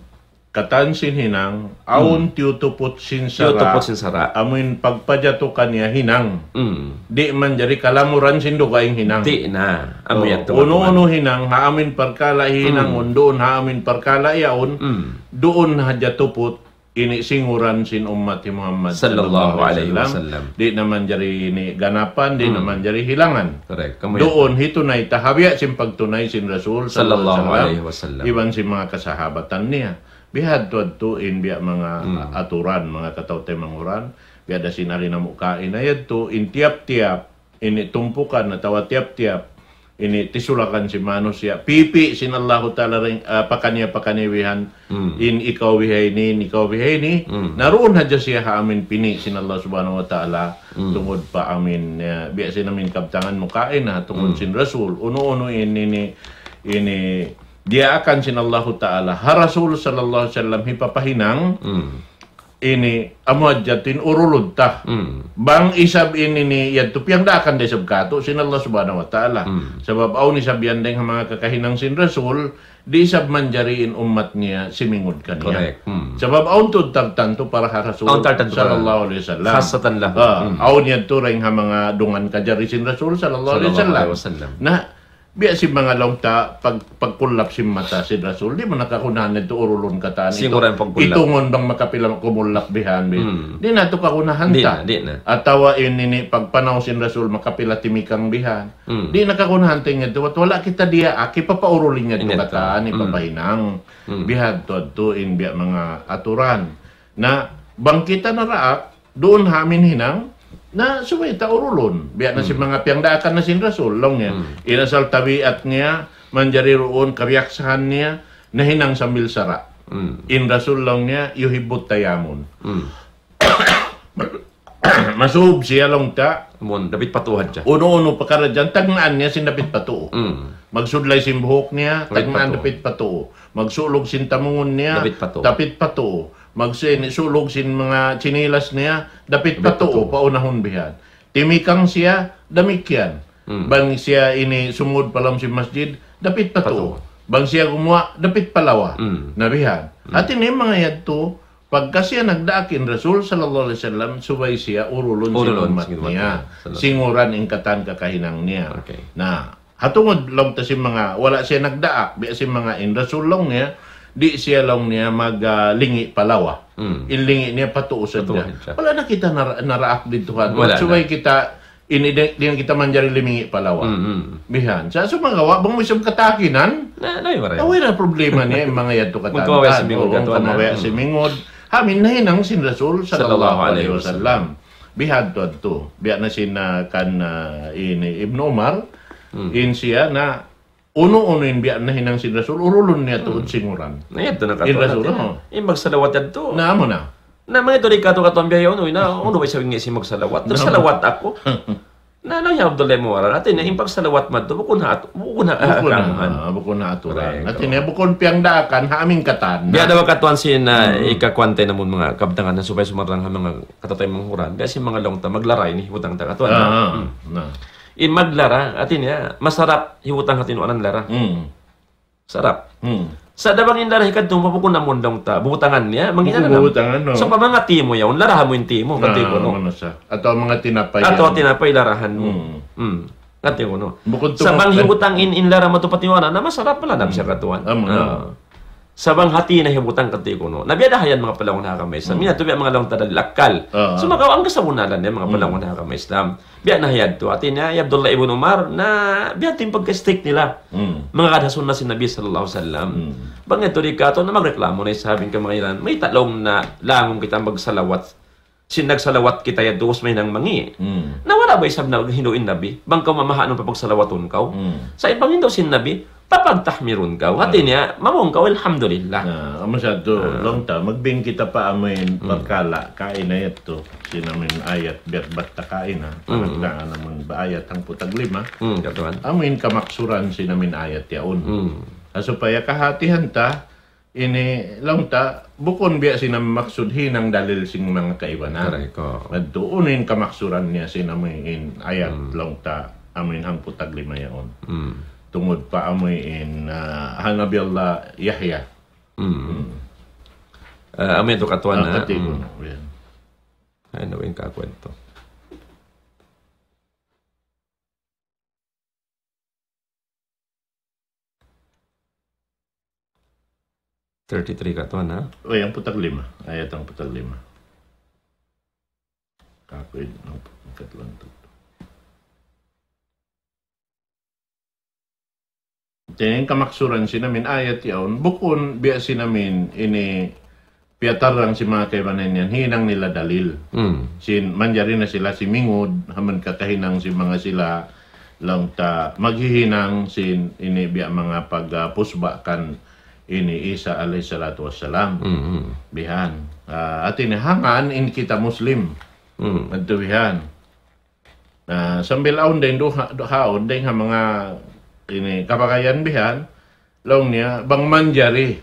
katan sin hinang, aun tiyutupot sin sara.
Tiyutupot sin sara.
Amin pagpadyato kanya hinang.
Mm.
Di man jari kalamuran sin dugaing hinang.
Di na. Amoy ato.
Uno-uno hinang, haamin parkala hinang, doon haamin parkala yaon, doon hadyatupot, ini singuran sin umat Muhammad
Sallallahu alaihi wasallam.
Di naman jari ini ganapan, di naman jari hilangan.
Correct. Kamoy
Doon hitunay tahabya sin pagtunay sin Rasul
sallallahu alaihi wasallam.
Iban si mga kasahabatan niya. Bihad tuadtuin biya mga aturan, mga katawte manguran. Biya da sinari na mukain ayad to, in tiap-tiap, ini tumpukan na tawa tiap-tiap, ini tisulakan si Manos siya. Pipi sin Allahu Ta'ala rin, pakanya-pakaniwihan, in ikaw wihayni, naroon hadya siya amin pini sin Allah Subhanahu Wa Ta'ala, tungod pa amin, biya sinamin kabtangan mukain na, tungod sin Rasul. Uno-uno ini dia akan sin Allah Ta'ala ha Rasul sallallahu alaihi wasallam hipapahinang ini amuadjatin urulud ta bang isab ini ni yadto piyang da akan desab kato sin Allah Subhanahu Wa Ta'ala sabab aw ni sabyan deng mga kakahinang sin Rasul di isab manjariin umat niya simingod kaniya.
Correct.
Sabab aw tud tartanto para ha Rasul sallallahu alaihi wasallam
khasatan lahu.
Aw niya to ring ha mga dungan kajari sin Rasul sallallahu alaihi wasallam na biya si mga longta pagkulap si mata si Rasul di man nakakunahan ito urulon kataan
Siguran pagkulap.
itungon bang makapilang kumulap bihan di na ito kakunahan ta
Di na.
at tawa ini pagpanaw si Rasul makapila timikang bihan di nakakunahan tingin ito at wala kita diya aki papaurulin niya ito kataan ipapahinang bihan to in biya mga aturan na bang kita naraak doon hamin hinang na suwita urulon. Biya na si mga piyangdaakan na sin Rasul. Long niya. Inasal tabiat niya, manjari roon, karyaksahan niya, na hinang sambil sara. In Rasul long niya, yuhibot tayamon. Masub siya long ta.
Mon, dapat patuhan siya.
Uno-uno pakaradyan, tagnaan niya sin dapit patuo. Magsudlay sin buhok niya, tagnaan dapit patuo. Magsulog sin tamungon niya, dapit patuo. Magsulog sin mga chinilas niya, dapit patuo, paunahon bihan. Timikang siya, damikyan. Bang siya ini sumud palam si masjid, dapit patuo. Bang siya gumawa, dapit palawa. Nabihan. At ini mga yadto, pagka siya nagdaakin Rasul sallallahu alaihi wasallam, subay siya urulon sin umat niya. Singuran ingkatan kakahinang niya.
Okay.
Na hatungod lang ta si mga wala siya nagdaak, biya si mga in Rasul lang niya, di siya lang niya maglingi palawa. Ilingi niya patuo sa niya. Wala na kita naraak dito ha. Subay kita ini kita manjari limingi palawa. Bihan. Sa sumagawa bang mo siyang katakinan? Away na problema niya yung mga yato katantan. Magkawaya si Mingod. Hamin na hinang sin Rasul sallallahu alaihi wasallam. Bihan to. Biya na sin kan ini Ibn Umar. In siya na uno-uno in biya na hinang sin Rasul, urulon niya tuod singuran.
Nayad to na
In Rasul,
magsalawat yan to.
na mo na.
Na mga ito rin kato-kato ang biyayo, uno ba sabi nga si magsalawat? Nagsalawat ako. Na yung Abdullah Muara, natin na yung pagsalawat man to, bukun na aturan. At yun, bukun piyang daakan, haaming katan. Biya daw katuan sin ikakwante na mo mga kabdangan na subay sumarang mga katatay mga huran. Biya si mga longta maglaray ni hutang ta katuan. In maglara, atin ya, masarap hiwutang hatinuan ang lara. Sarap. Sa dabang in lara hikad tumpa po kung namundang ta, bubutangan niya, mangina na
Bubutangan, no?
So, pa mga timo yaw, larahan mo yung timo, kati ko, no?
Ato mga tinapay.
Ato tinapay, larahan mo. Kati ko, no?
Bukod
Sa bang hibutang in lara mo to patiwana, na masarap pala na siya katuan. Sa bang hati na hibutang kati ko, no? Nabiyadahayan mga palangon na kamay Islam. Mina to biya mga lang tadal lakal. So, ang kasabunalan niya, mga palangon na kamay Islam. Biya na hayad to. Atin niya, Abdullah ibn Umar, na biya ting pagka-stick nila. Mga kadhason na si Nabi sallallahu alaihi wasallam. Bang ito rin kato na magreklamo na sabing ka mga ilan, may talong na langong kita magsalawat. Sinagsalawat kita ya dos may nang mangi. Nawala ba isab na hinuin Nabi? Bang ka mamahanon pa pagsalawaton ka? Sa ibang hindo sin Nabi, papagtahmirun ka. Atin niya, mamong ka, alhamdulillah.
Masyado, long ta, magbing kita pa amin pagkala, kain na ito. Sinamin ayat, biat batta kain na. Parang naman ba ayat ang putag lima. Amin kamaksuran sinamin ayat yaon. Asupaya kahatihan ta, ini long ta bukon biya sinamaksud hinang dalil sing mga kaibanan.
Correct.
Nagtuunin kamaksuran niya sinamin ayat long ta amin hang putag lima yaon. Tungod pa amin hanabi Allah Yahya.
Amin to katuan na.
Yan.
Ano yung kakwento? $33 katuan ha?
O yung putag lima. Ayat ang putag lima. Kakoy ng katlan to. Tingin kamaksuran sinamin ayat yaon. Bukon biya sinamin ini piatarang si mga kaibanan yan. Hinang nila dalil. Sin manjari na sila si Mingod. Haman kakahinang si mga sila lang ta maghihinang sin ini biya mga pagpusbakan ini Isa alayhi salatu wassalam. Bihan. At inihangan in kita Muslim. Magtuwihan. Sambil aon din haon din ha mga ini kapakayan bihan. Long niya bang manjari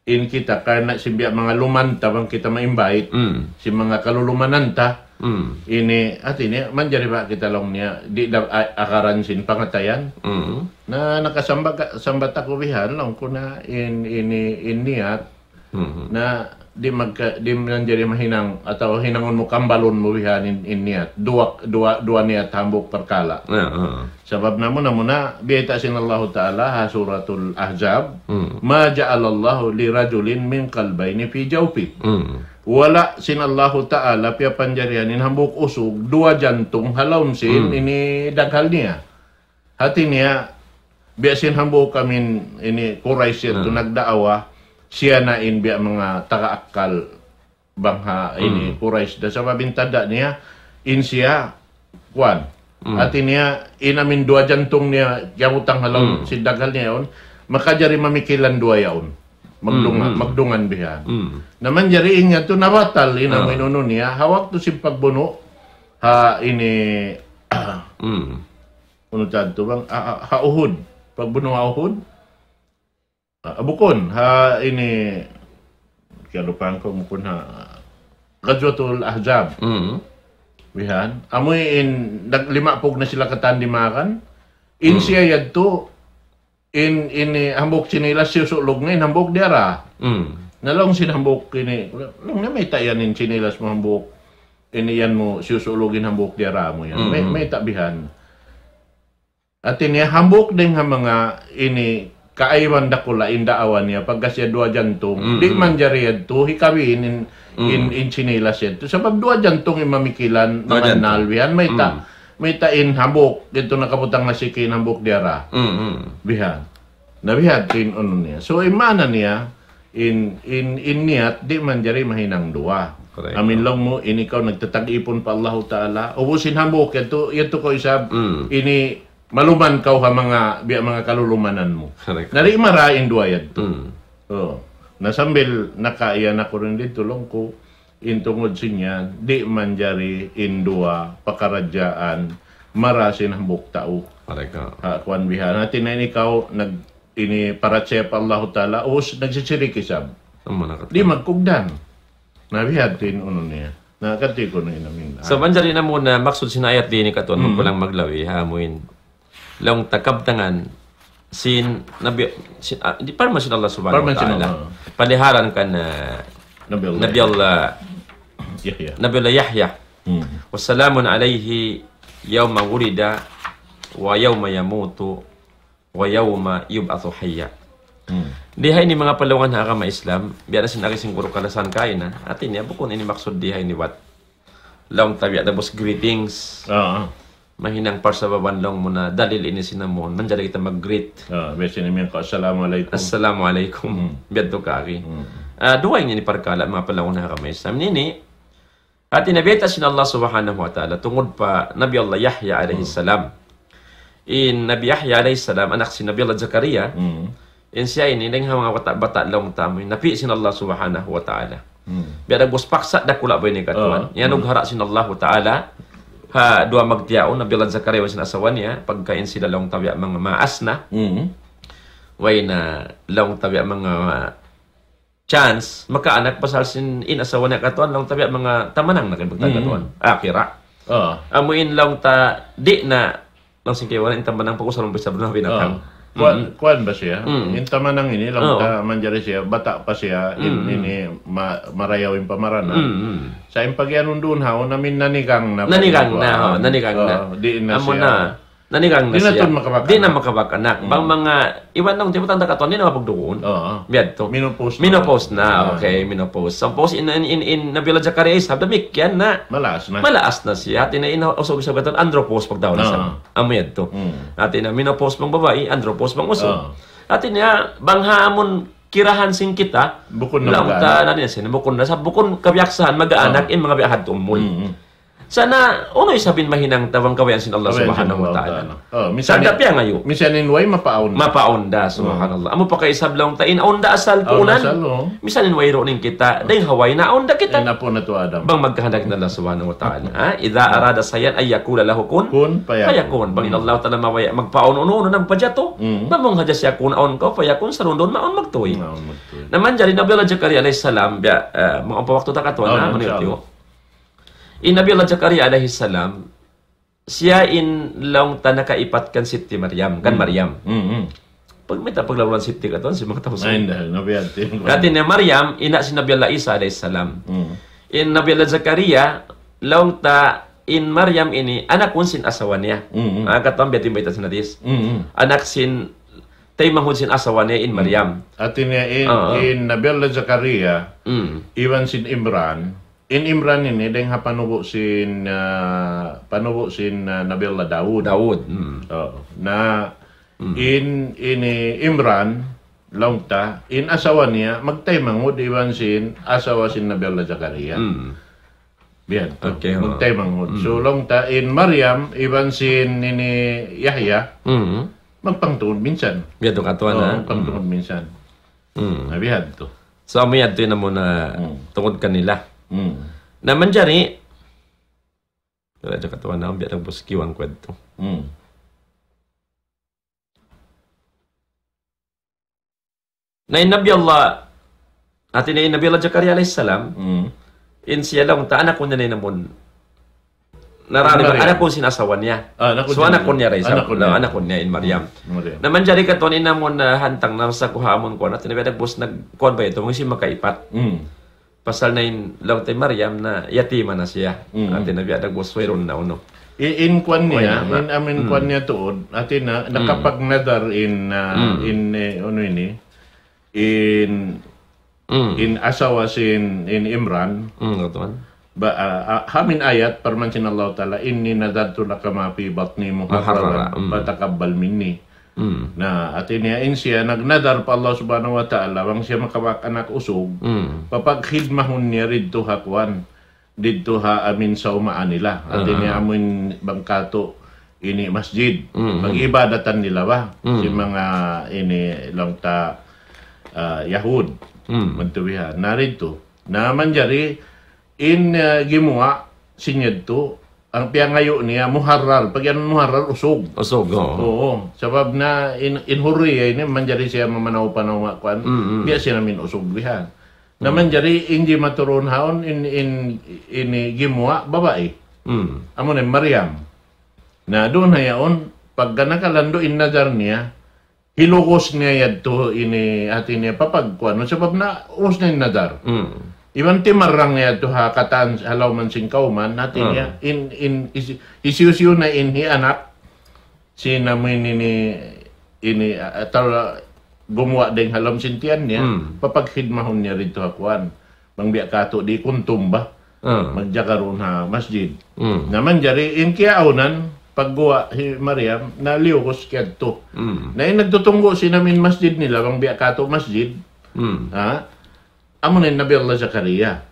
in kita karena si biya mga lumanta bang kita ma-invite si mga kalulumananta. Ini at ini manjari ba kita long niya di akaran sin pangatayan na nakasambat ako bihan long ko na in niat na di manjari mahinang atau hinangon mo kambalon mo bihan in niat dua niat hambuk perkala sabab namun biyata sin Allah Ta'ala ha suratul Ahzab ma ja'alallahu li rajulin min qalbayni fi jawfi wala sinallahu ta'ala pia panjarianin hambuk usog dua jantung halawm sin ini daghal niya hati niya biasin hambuk kamin ini Quraish ito nagdaawa siya na in biya mga tagaakal bangha ini Quraish da sa mabintada niya in siya kwan hati niya inamin dua jantung niya yawutang halawm si daghal niya yun makajari mamikilan dua yaon magdungan bihan. Naman jari ingat to nabatal ina minuno niya hawak to si pagbuno ha ini uno to bang ha uhud pagbuno ha uhud bukon ha ini kaya lupahan ko mukun ha Ghazwatul Ahzab bihan amoy in naglimapog na sila katandimakan in siya yadto in hambok sinilas susulog ngayon hambok diara nalong sinambok ini long na may tayanin sinilas mo hambok ini yan mo susulogin hambok diara mo yan may tabihan at ini hambok din ha mga ini kaaywan dakula indaawan niya pagka siya dua jantong di man jariyad to hikawin in sinilas yan to sabab dua jantong imamikilan mga nalwihan may tain hambok dito nakaputang na sikin hambok diara bihan nabihat kin ono niya so imana niya in niat di man jari mahinang dua amin long mo ini ikaw nagtatag-ipon pa Allah Ta'ala ubusin hambok yato ko isab ini maluman kaw ha mga kalulumanan mo nari marain dua yato nasambil nakaiyan ako rin dito long ko intungod sinya di manjari indua pakaradyaan marasin hambok tao kwan bihan natin na ikaw ini para chepa Allah Ta'ala us nagsisirikisab di magkugdan nabihatin uno niya nakati ko na inamin
so manjari na muna maksud sinayat din ni katon magkulang maglawi hamuin long takabtangan di parma sin Allah subhanahu wa ta'ala paliharan ka na Nabi Allah Yahya wassalamun alayhi yawma wulida wa yawma yamutu wa yawma yub'athu hayya dihay ni mga palungan ha kama Islam biya na sinari singkuro kalasan kain na atin niya bukon ini maksud dihay ni wat long tabi adabos greetings mahinang parsa babanlong muna dalil ini sinamon manjari kita mag-greet
besin niya ko
assalamualaikum biya to kaki duway niya ni parkala mga palungan ha kama Islam nini at inabita sin Allah subhanahu wa ta'ala tungod pa Nabi Allah Yahya alayhi salam in Nabi Yahya alayhi salam anak si Nabi Allah Zakaria in siya ini ng mga bata long tamoy napi sin Allah subhanahu wa ta'ala biya nagbus paksa dakula ba ni katuan yanog hara sin Allah ta'ala ha dua magtiyaon Nabi Allah Zakaria wa sin asawa niya pagkain sila long tabi mga maas na way na long tabi mga chance makaanak pasal sin inasawa na katuan lang tabi mga tamanang nakipagtagatuan akira amuin lang ta di na lang singkay wala in tamanang pagkusalong bisa na pinakang
kuan ba siya in tamanang ini lang ta manjari siya bata pa siya ini marayawin pamarana sa impagyanon doon ha namin nanigang na di na siya
nanigang na siya. Di na makabag-anak. Bang mga, iwan nung di mo tanda katuan, di na mapagduon. Biyad to. Minopause na. Okay, minopause. So, post in Nabila Zakaria is habdamik yan na. Malaas na siya. Atin na inausog sa gatan, andropause pag daw na siya. Amuyad to. Atin na minopause bang babae, andropause bang usog. Atin na, bang hamon kirahan sing kita,
bukon na mag-aanak.
Bukon na. Sa bukon kabiyaksahan, mag-aanak, in mga biyahad tumul. Sana, uno'y sabihin mahinang tawang kawayan sin Allah subhanahu wa ta'ala. Sada piya ngayon.
Misan inway, mapaon.
Mapaonda, subhanallah. Amo pa kay sablaw ta inaonda asal punan. Misan inway roning kita, dahil haway na aonda kita.
Na po na to Adam.
Bang magkahandag na Allah subhanahu wa ta'ala. Idha arada sayan ay yakula lahu kun. Payakun. Bang inallahu ta'ala mawaya magpaon uno ng pajato. Bamong hadya siya kun aon ko, payakun sa rundon maon magtuloy. Naman dyan, Nabila Zakaria alayhi salam, mga pawakto ta katuan na, maniyot in Nabi Allah Zakaria alaihi salam, siya in lang ta nakaipatkan Siti Maryam, kan Maryam. Pag may tapaglawan Siti katon si mga tapos.
Ay, Nabi atin.
Dati ni Maryam, ina si Nabi Allah Isa alaihi salam. In Nabi Allah Zakaria, lang ta in Maryam ini, anak kun sin asawa niya. Katon biyatin baitan sin hadis. Anak sin tay mahud sin asawa niya in Maryam.
Atin niya in Nabi Allah Zakaria, iwan sin Imran. In Imran ini deng panubo sin Nabi Allah Daud. Na in Imran longta in asawa niya magtay mangud iwan sin asawa sin Nabi Allah Zakaria. Biyan.
Okay.
Magtay mangud. So longta in Maryam iwan sin ini Yahya. Magpangtuod minsan.
Biyan to katuan na.
Magpangtuod minsan. Biyan to.
So amuyad to na mo na tungod kanila. Naman jari wala dyan katuan na biya ng buskiwang kwento. Na Nabi Allah atin na Nabi Allah Zakaria alayhi salam in siya lang ta anak ko niya na naman narari ba anak ko sinasawan niya. So anak ko niya rin anak ko niya in Maryam. Naman jari katuan ina mo na hantang na sa kuhamon ko natin na bus nagkuhan ba ito kasi makaipat. Pasal na in lang tay Maryam na yatima na siya. Atin na biya nagwasweron na uno.
In kwan niya, in amin kwan niya tuod, atin na nakapagnadar in asawa sin in Imran. Hamin ayat parman sin Allah Ta'ala inni nadartu laka ma fi batni muharraran fataqabbal minni. Na atin niya in siya nagnadar pa Allah subhanahu wa ta'ala wang siya makawak anak usog papaghidmahon niya ridto hakwan didto ha amin sa umaan nila atin niya amin bangkato ini masjid mag-ibadatan nila ba si mga ini lang ta Yahud mantuwihan narito na manjari in gimuwa sinyad to ang piyangayo niya muharrar pag yan muharrar usog oo sabab na in hurriya ini manjari siya mamanaw-panaw kuan biya siya namin usog bihan na manjari hindi maturon haon in gimuwa babae amo na Maryam na doon hayaon pag nakalando in nazar niya hilukos niya yadto ini atin niya papagkuan sabab na us na in nazar iwan timarang niya to ha kataan halaw man sing kauman natin niya in isiusiyo na inhi anak si namin ini atal gumawa ding halam sintian niya papaghidmahon niya rito hakuan bang biya kato di kuntum ba magjakaron ha masjid naman jari in kiaunan pagguwa si Maryam na liukos kiyadto na nagtutunggo si namin masjid nila bang biya kato masjid ha amunin Nabi Allah Zakaria.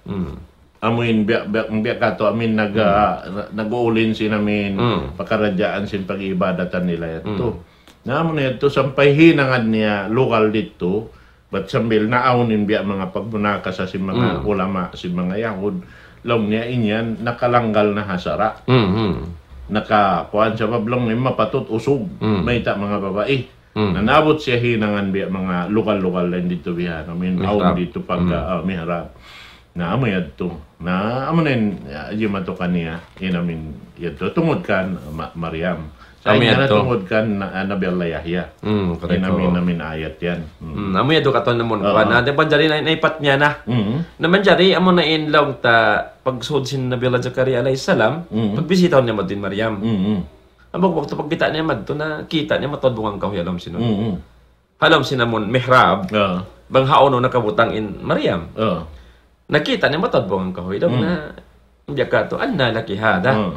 Amuin biya kato amin nag-uulin sin namin pakaradjaan sin pag-iibadatan nila ito. Na amunin ito sampay hinangad niya lokal dito but sambil naawnin biya mga pagbunaka sa si mga ulama si mga Yahud long niya inyan nakalanggal na hasara. Nakakuan sa bablong ni mapatot usog may ta mga babae. Nanabot siya hinangan biya mga lokal-lokal lang dito biya. Namin aon dito pagka mihrab. Na amo yadto. Na amo na yung mato kaniya. Inamin yadto. Tungod kan Maryam. Sa inyo na tungod kan Nabi Allah Yahya. Inamin ayat yan.
Amo yadto katon namon ko na. Di panjari na naipat niya na. Naman jari amo na inlaw ta pagsud sin Nabi Allah Zakaria alayhis salam. Pagbisitaw niya din Maryam. Ang waktu pagbita niya madto na kita niya matodbong ang kahoy alam sino. Halam sinamon mihrab. Banghaon no nakabutang in Maryam. Nakita niya matodbong ang kahoy daw na hindi ka to anna laki hada.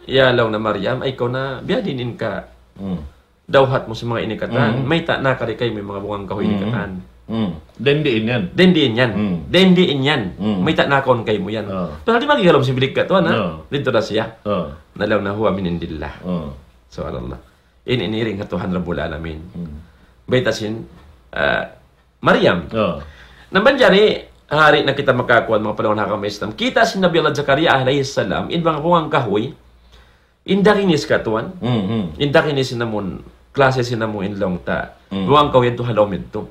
Yalaw na Maryam ay ikaw na biyadinin ka. Dawhat mo sa mga inikatan. May ta na kari kay may mga bungang kahoy inikatan.
Dendiin yan.
Dendiin yan. May ta na kon kay mo yan. Pero di magigalom si bilik ka to na. Dito na siya. Nalaw na huwa min indillah. Subhanallah. Iniring hatuhan Rabbul Alamin. Baitasin Maryam. Naman hari na kita makakuha mga panahon na Islam. Kita si Nabi Allah Zakaria alayhis salam in mga bungang kahoy indakinis katuan. Indakinis sinamon klase sinamo in long ta. Bungang kahoy to halomid to.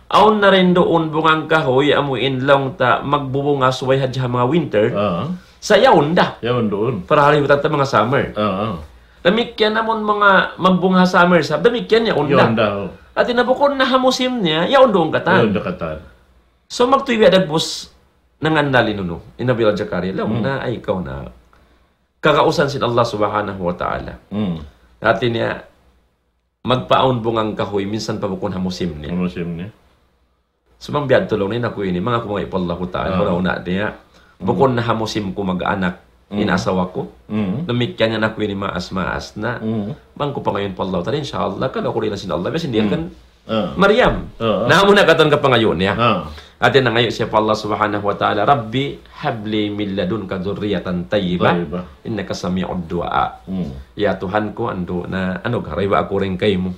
Aon na rin doon bungang kahoy amo in long ta magbubunga suway hadya mga winter. Sa yaunda.
Yaon doon.
Para hari ta mga summer. Damikyan namon mga magbunga summer sa damikyan ya onda. At inabukon na hamusim niya yaon doon katan.
Yaon katan.
So magtuwi dagbos nangandali nuno. Nabi Allah Zakaria law na ay ikaw na kakausan sin Allah Subhanahu wa Ta'ala. Dati niya magpaon bungang kahoy minsan pa bukon hamusim niya.
Hamusim niya.
Sumang biyad tulong ni naku ini mga kumay pa Allah Ta'ala una niya. Bukon na hamusim ko mag-anak inasawa ko. Namikyan niya naku ini maas na. Bangko pa ngayon pa Allah Ta'ala inshallah kalau ko rin na sin Allah kasi hindi kan Maryam. Namo na katon ka pangayon niya. Atin na ngayon siya pa Allah Subhanahu wa Ta'ala, Rabbi habli min ladunka dzurriyyatan tayyibah innaka sami'ud du'a. Ya Tuhan ko ando na garaywa ako rin kay mo.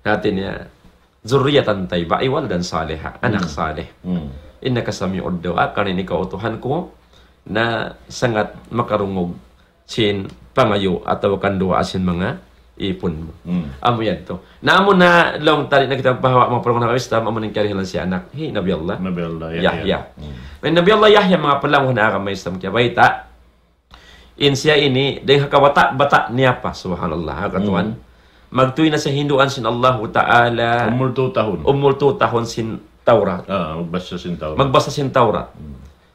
Atin niya dzurriyyatan tayyibah ay waladan salihah, anak saleh. Innaka sami'ud du'a kanin ikaw Tuhan ko na sangat makarungog sin pangayo atau kanduwa sin mga ipon mo. Amo yan to. Naamo na long tali na kita pahawa mga parang nakawista, amo nang karihan si anak. Hey, Nabi Allah.
Nabi Allah
Yahya. May Nabi Allah Yahya mga palang na akamay istam kaya baita. In siya ini, dahil hakawata-bata niya pa, subhanallah, katuan. Magtuwi na sa Hinduan sin Allah Ta'ala. Umul 2 tahon sin Taurat. Magbasa sin Taurat.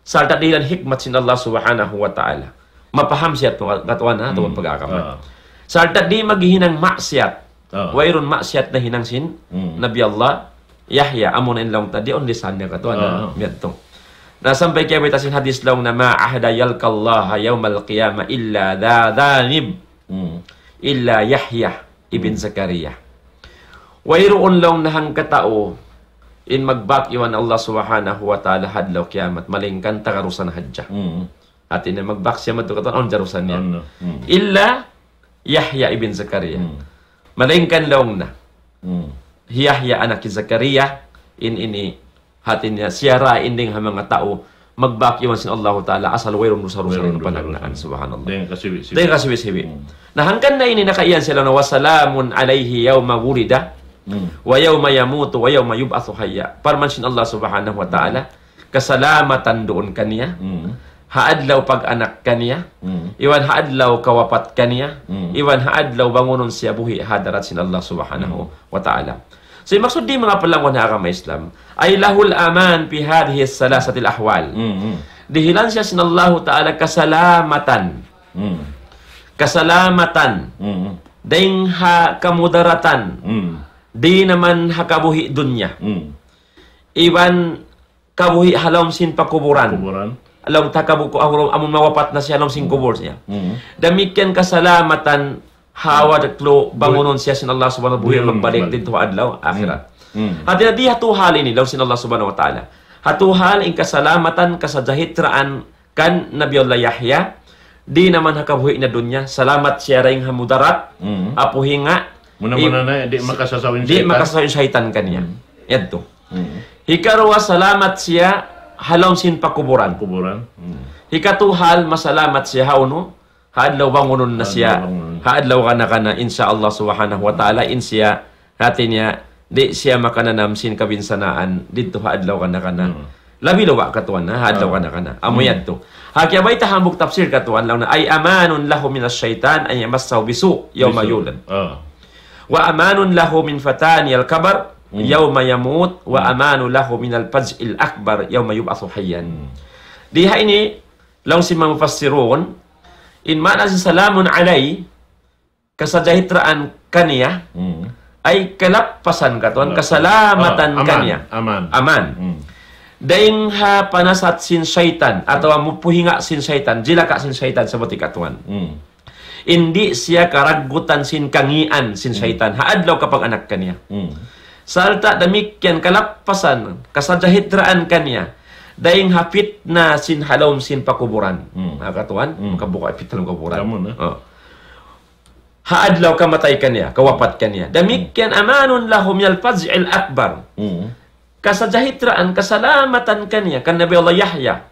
Sa tadilan hikmat sin Allah Subhanahu wa Ta'ala. Mapaham siya ito, katuan ha, ito ang pag-akamay. Sarta di maghihinang maksiat. Wayron maksiat na hinang sin Nabi Allah Yahya amo na inlaw tadi on lisan niya kato na miadto. Nasampay kaya bitasin hadis lang na ma'ahda yalqallaha yawmal qiyamah illa dhanib illa Yahya ibn Zakaria. Wayron lang nahang katao in magbakyawan Allah Subhanahu wa Ta'ala hadlaw kiamat malingkan tagarusan hadja. Atin na magbaksya madto katon on jarusan niya. Illa Yahya ibn Zakaria. Malingkan laong na. Yahya anak ni Zakaria ini hatin niya siyara inding ha mga tao magbakyawan sin Allah Ta'ala asal wayron rusa-rusa ng panagnaan subhanallah. Dahil kasiwi-siwi. Nahangkan na ini nakaiyan sila na wasalamun alayhi yawma wulida wa yawma yamutu wa yawma yub'atsu hayya. Parman sin Allah Subhanahu wa Ta'ala kasalamatan doon kaniya. Haadlaw pag-anak kaniya, iwan haadlaw kawapat kaniya, iwan haadlaw bangunon siya buhi hadarat sin Allah Subhanahu wa Ta'ala. So yung maksud di mga palangwan na agama Islam, ay lahul aman pi hadhihi salasatil ahwal. Dihilan siya sin Allah Ta'ala kasalamatan. Kasalamatan. Ding ha kamudaratan. Di naman ha kabuhi dunya. Iwan kabuhi halom sin pakuburan. Alam takabuko amon mawapat na siya alam sing kubur siya. Damikian kasalamatan hawadaklo bangunon siya sin Allah Subhanahu wa Ta'ala magbalik dito adlaw akhirat. Hadi di hatuhal ini law sin Allah Subhanahu wa Ta'ala. Hatuhal in kasalamatan kasajahitraan kan Nabi Allah Yahya di naman hakabuhi na dunya salamat siya ring hamudarat apuhinga
muna na di
makasasawin syaitan kaniya. Yadto. Hikarwa salamat siya halom sin pakuburan. Hikatuhal masalamat siya hauno Haadlaw bangunon na siya.
bangunon.
Haadlaw kana insyaallah subhanahu wa ta'ala insya hati niya di siya makananam sin kabinsanaan dito haadlaw kana. Labi lawa katuan na haadlaw kana. Amoyad to. Hakya bay tahambok tafsir katuan law na ay amanun lahu minas syaitan ay yamassahu bisu yawma yulad. Wa amanun lahu min fatani al-kabar yawma yamut wa amanu lahu min al-faz'il akbar yawma yub'atsu hayyan. Diha ini law si mga mufassirun in mana si salamun alay kasajahitraan kaniya ay kalappasan katon kasalamatan kaniya aman daing ha panasat sin syaitan atau mupuhinga sin syaitan jilaka sin syaitan seperti katuan hindi siya karagutan sin kangian sin syaitan haadlaw kapag anak kaniya salta demikian kalappasan kasajahitraan kaniya daing hapit na sin halom sin pakuburan. Katuan, makabuka hapit na kuburan. Haadlaw kamatay kaniya, kawapat kaniya. Damikian amanun lahum yal faz'il akbar. Kasajahitraan, kasalamatan kaniya, kan Nabi Allah Yahya.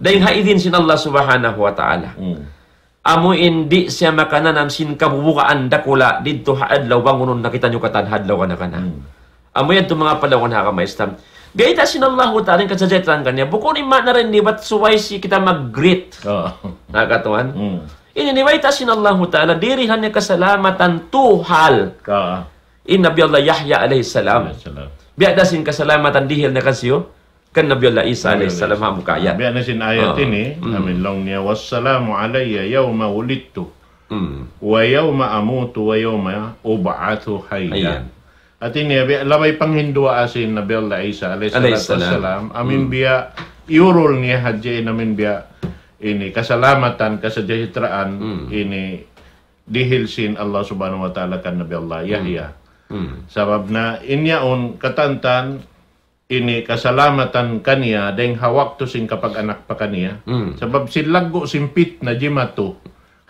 Daing haidin sin Allah subhanahu wa ta'ala. Amo indi siya makananam sin kabubukaan dakula dito haadlaw bangunon nakita nyo katan hadlaw kana. Amo yan itong mga palawan hakamaistam. Gaita sinallahu ta'ala yung kasajahitraan kanya. Bukon ima na rin ni ba't suway si kita mag-greet. Nakatuan? Ini ni baita sinallahu ta'ala dirihan niya kasalamatan tuhal. In Nabi Allah Yahya alayhi salam. Biada sin kasalamatan dihil na kasiyo. Kan Nabi Allah Isa alayhi salam hamukaya.
Biada sin ayat ini. Amin long niya. Wassalamu alayya yawma wulidtu. Wa yawma amutu wa yawma uba'athu hayyan. At ini lamay panghindua asin Nabi Allah Isa alayhi salam amin biya iurol niya hadya amin biya ini kasalamatan kasajahitraan ini dihilsin Allah subhanahu wa ta'ala kan Nabi Allah Yahya sabab na inyaon katantan ini kasalamatan kaniya dahing hawak to sin kapag anak pa kaniya sabab silago simpit na jimatu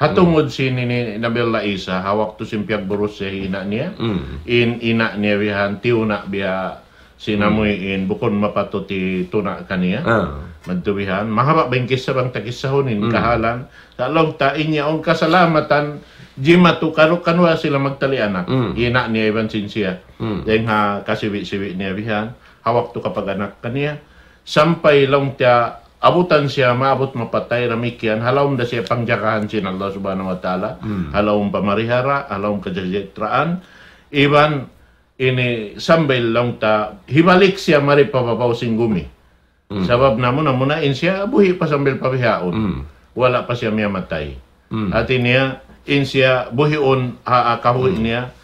hatungod si ni Nabi Allah Isa hawak to simpiag burus sa ina niya ina niya bihan tiuna biya sinamoy bukon mapato ti tuna kaniya madtubihan mahaba bang kisa bang takisahonin kahalan sa long ta inya on kasalamatan jimatu kanwa sila magtali anak ina niya iban sinsiya dahil ha kasiwi-siwi niya bihan hawak to kapag anak kaniya sampay long ta abutan siya, maabot mapatay, ramikyan, halawang da siya pangjakahan sin Allah subhanahu wa ta'ala, halawang pamarihara, halawang kajajitraan, iban, ini sambay lang ta, hibalik siya maripapapaw sing gumi. Sabab muna in siya, buhi pa sambil pabihaon. Wala pa siya miyamatay. At niya, in siya, buhion, kahuy niya,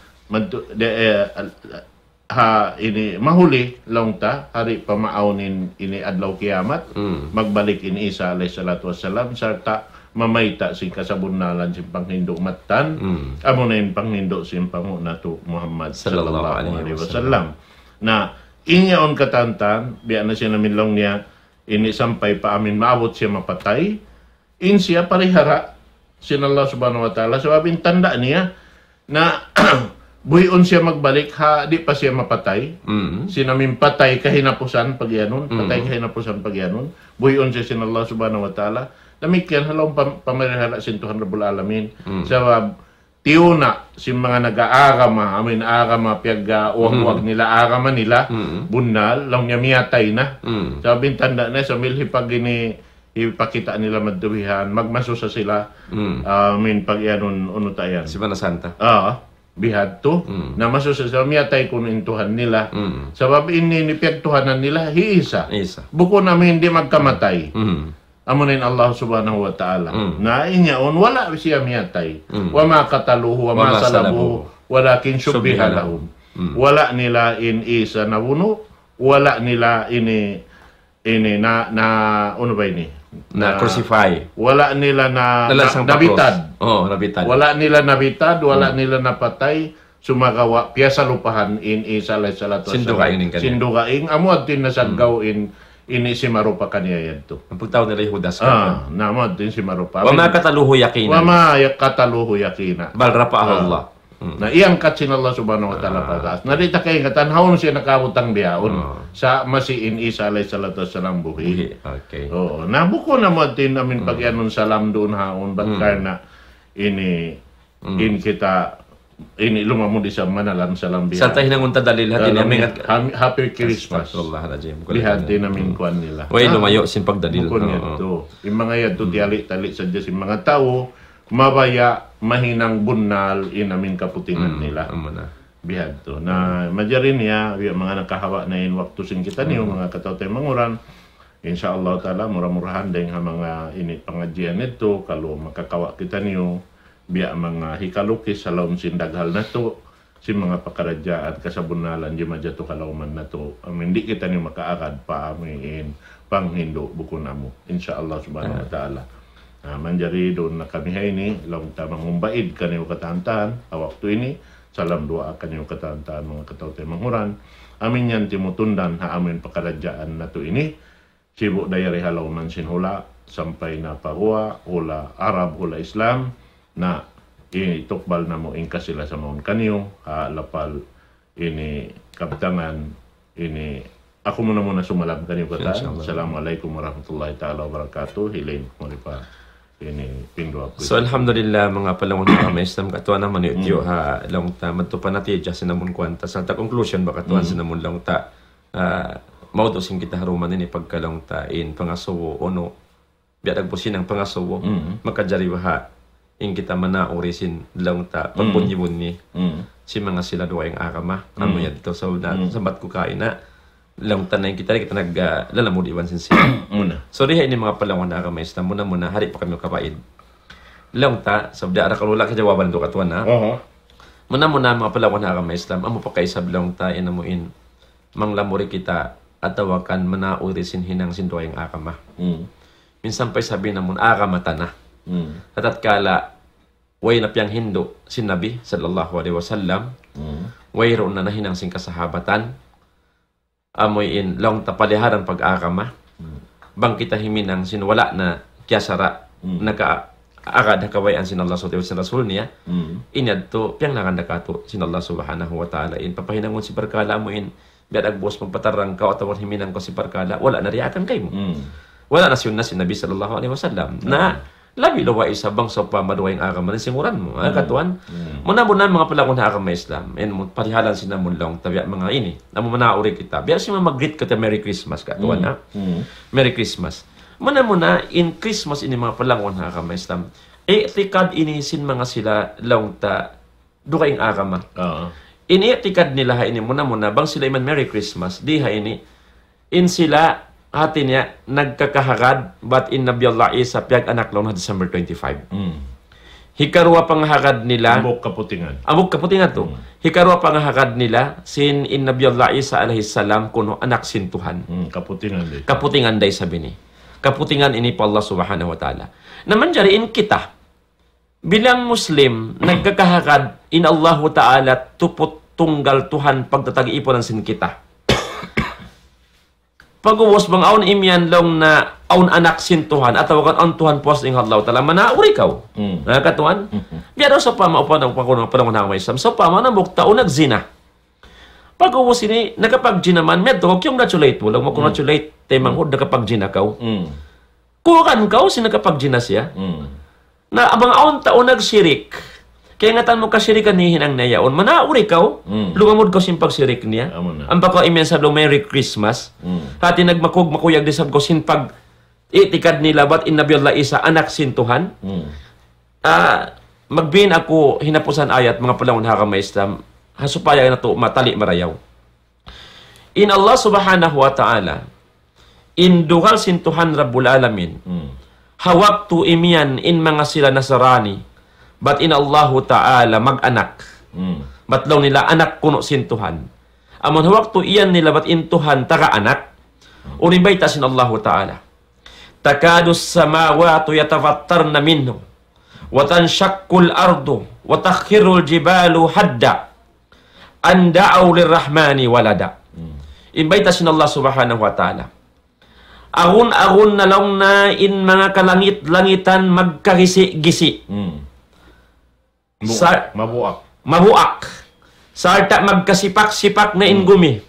ini mahuli long ta hari pamaawnin ini adlaw kiamat magbalik ini Isa alayhi salatu wassalam sarta mamayta sin kasabunalan sin panghindo matan amo na in panghindo sin pangunato Muhammad sallallahu alaihi wasallam na inyaon katantan biya na siya namin long niya ini sampay pa amin maabot siya mapatay in siya parihara sin Allah subhanahu wa ta'ala sababin tanda niya na buhion siya magbalik ha di pa siya mapatay sinamin patay kahinapusan pagyanon patay kahinapusan pagyanon buhion siya sin Allah subhanahu wa ta'ala damikyan halong pamarihara sin Tuhan Rabbul Alamin sabab tiuna sin mga nag-aarama amin aarama piag uwag nila aarama nila bunal lang niya miyatay na sababin tanda na sa milhi pag ini ipakita nila maddubihan magmasusa sila amin pagyanon uno tayan
Semana Santa
bihad to na masusunod miyatay kung intuhan nila sabab inipiyagtuhanan nila hiisa buko namin hindi magkamatay amunin Allah subhanahu wa ta'ala na inyaon wala siya miyatay wa ma kataluhu wa ma salabuhu walakin syubbiha lahum wala nila in Isa na buno wala nila ini na ano ba ini
na crucify.
Wala nila na nabitad.
Nabitad.
Wala nila nabitad, wala nila napatay, sumagawa piyasa lupahan in Isa alayhi salatu wassalam. Sindugaing amo adtin nasagaw in ini si marupa kaniya yan to.
Ang pagtawag nila Judas.
Namo adtin si marupa.
Wa ma kataluhu yakina.
Wa ma kataluhu yakina.
Bal rafa'ahu Allah.
Na iangkat sin Allah subhanahu wa ta'ala pataas. Narita kayo nga tanhaw siya nakabutang biyaon sa masiin Isa alayhi salatu wassalam buhi.
Okay.
Oo. Nabuko na mo din namin pag-yanon salam doon haon. Bakar na ini kita ini lumamod sa manalam salam biya.
Sa tayo nangunta dalil hatin namin at
Happy Christmas.
Astaghfirullahaladzim.
Lihat din namin kuan nila.
Way lumayo sin pagdalil.
Bukod nito. Yung mga yan, tali sa Diyos, yung mga tao, mabaya, mahinang bunal, inamin kaputingan nila. Bihad to. Na majarin niya, yung mga nakahawa na yun, waktusin kita niyo, mga katawtay manguran, insyaAllah ta'ala, murah-murahan din ang mga ini pangadjian nito, kalau makakawa kita niyo, biya mga hikalukis sa laon sindaghal na to, si mga pakaradya at kasabunalan di madyato kalauman na to. Hindi kita niyo makaagad pa amin panghindo buko namo. Insyaallah subhanahu wa ta'ala. Manjari doon na kami ini, lang tamang umbaid kaniyo katantaan, waktu ini, salam doa kaniyo katantaan mga katawtay manguran. Amin yan timutundan ha amin pakaradyaan na to ini. Sibo dayari halauman sinhula, sampai na pagwa, hula Arab, hula Islam, na itukbal na mo ingka sila sa maun kanyo, lapal ini kapitangan, ini ako muna sumalab kanyo kata. Assalamualaikum warahmatullahi ta'ala wabarakatuh. Hilain mo pa ini pindwa po.
So alhamdulillah mga palangon ng kami Islam katuan naman ito ha lang ta madtupan natin dyan sinamon kwanta sa ta conclusion ba katuan sinamon lang ta mautosin kita haruman ini pagkalang ta in pangasowo ono biya nagpusin ang pangasowo makajariwa ha in kita manaurisin lang ta pagbunyimun ni si mga sila duwa yung akama ano yan dito so sabat ko kain na lang tanay kita naglalamod iwan sin sila
muna.
So diha ini mga palangon na akama Islam muna hari pa kami kapaid lang ta sabda ara kalula ka jawaban do katuan na muna mga palangon na akama Islam amo pa kaisab lang ta inamuin manglamori kita atawakan manaurisin hinang sin duwa yung akama minsan pa sabi na mun akama tanah Hatat kala way na piyang Hindu si Nabi sallallahu alaihi wasallam way roon na nahinang sing kasahabatan amoy in long tapaliharan pag-akama bang kita himinang sinwala na kiyasara naka-agad hakawayan sin Allah subhanahu wa ta'ala rasul niya inyad to piyang nakandakato sin Allah subhanahu wa ta'ala in papahinangon si Barkala mo in biad agbos magpatarang ka o tawon himinang ko si Barkala wala na riyakan kay mo wala na siya si Nabi sallallahu alaihi wasallam na labi lawa isa bang sa pamaduwa yung agama ng singuran mo. Katuan, muna mga palakon na agama Islam. And parihalan sila mo lang tabi mga ini. Na mo manauri kita. Biar si mag-greet ka ta Merry Christmas. Katuan na. Merry Christmas. Muna in Christmas ini mga palakon na agama Islam. Tikad inisin mga sila lang ta duka yung agama. Tikad nila ini muna bang sila iman Merry Christmas. Diha ini in sila hati niya nagkakahagad bat in Nabi Allah Isa piyag anak lang na December 25. Hikarwa pangahagad nila
Amok kaputingan
to. Hikarwa pangahagad nila sin in Nabi Allah Isa alaihi salam kuno anak sin Tuhan. Kaputingan day sabi ni. Kaputingan ini pa Allah subhanahu wa ta'ala. Naman jariin kita bilang Muslim nagkakahagad in Allah ta'ala tupot tunggal Tuhan pagtatag-ipon ng sin kita. Pag-uwas bang aun imyan lang na aun anak sin Tuhan at tawagan ang Tuhan puas ng Allah ta'ala manauri kaw. Nakatuan? Biya daw sa pamaupan ng panahon ng Islam. Sa pamanamok taon nagzina. Pag-uwas ini, nakapag-gina man, medyo congratulate mo lang mo congratulate temang hod nakapag-gina kaw. Kuwakan kaw si nakapag-gina siya. Na abang aun taon nagsirik. Kaya nga tan mo kasirikan ni hinang nayaon, manauri kaw, lungamod ko sin pagsirik niya. Ang baka imyan sa Merry Christmas. Hati nagmakuyag di sab ko sin pag itikad nila bat in Nabi Allah Isa anak sin Tuhan. Magbin ako hinapusan ayat mga palangon hakama Islam hasupaya na to matali marayaw. In Allah subhanahu wa ta'ala in duhal sin Tuhan Rabbul Alamin hawak tu imyan in mga sila Nasarani but in Allah ta'ala mag-anak. Batlaw nila anak kuno sin Tuhan. Amon hawak tu iyan nila bat in Tuhan taga-anak. Unibay ta sin Allah ta'ala. Takadus samawatu yatafattarna minhu. Wa tanshaqqul ardu. Wa takhirul jibalu hadda. An da'aw lirrahmani walada. Inbay ta sin Allah subhanahu wa ta'ala. Agun-agun na lang na in mga kalangit-langitan magkagisi-gisi. mabuak. Sarta magkasipak-sipak na ingumi.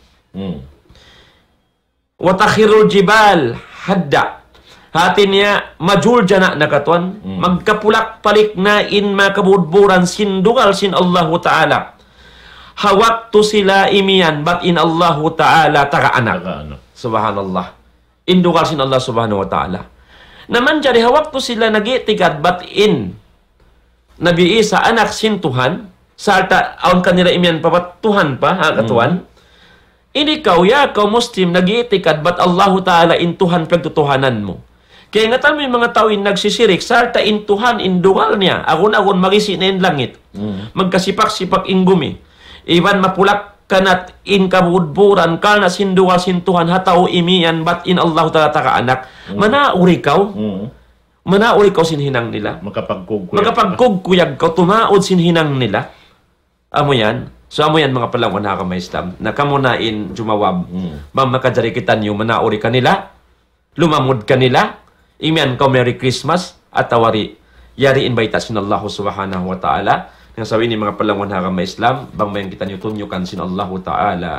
Watakhirul jibal hadda. Hati niya majul jana nakatuan. Magkapulak-palik na in makabudburan sindugal sin Allahu Ta'ala. Hawaktu sila imian bat in Allahu Ta'ala takaanak. Subhanallah. Indugal sin Allah Subhanahu wa Ta'ala. Naman jadi hawaktu sila nagitigad bat in Nabi Isa anak sin Tuhan. Sarta aon kanila imian pabat Tuhan pa katuan. Ini kau ya kau Muslim nagiitikad bat Allahu Ta'ala in Tuhan pagtutuhanan mo. Kaya nga tamo yung mga tao in nagsisirik, sarta in Tuhan indugal niya, agun-agun magisi na in langit. Magkasipak-sipak in gumi. Iban mapulak kanat in kabudburan, kana sindugal sin Tuhan, hataw imian bat in Allahu Ta'ala takaanak. Manauri kau? Manauri kau sinhinang nila? Makapagkugkuyag kau, tumaod sinhinang nila? Amo yan? So, amo yan mga palang wanaka may Islam. Na kamunain jumawab. Makajari kita niyo, manauri kanila, lumamud kanila, imian ka Merry Christmas, at tawari, yari invite sin Allah Subhanahu wa Ta'ala. Nga sabi ni mga palang wanaka may Islam, bang mayang kita niyo tunyukan sin Allah Ta'ala,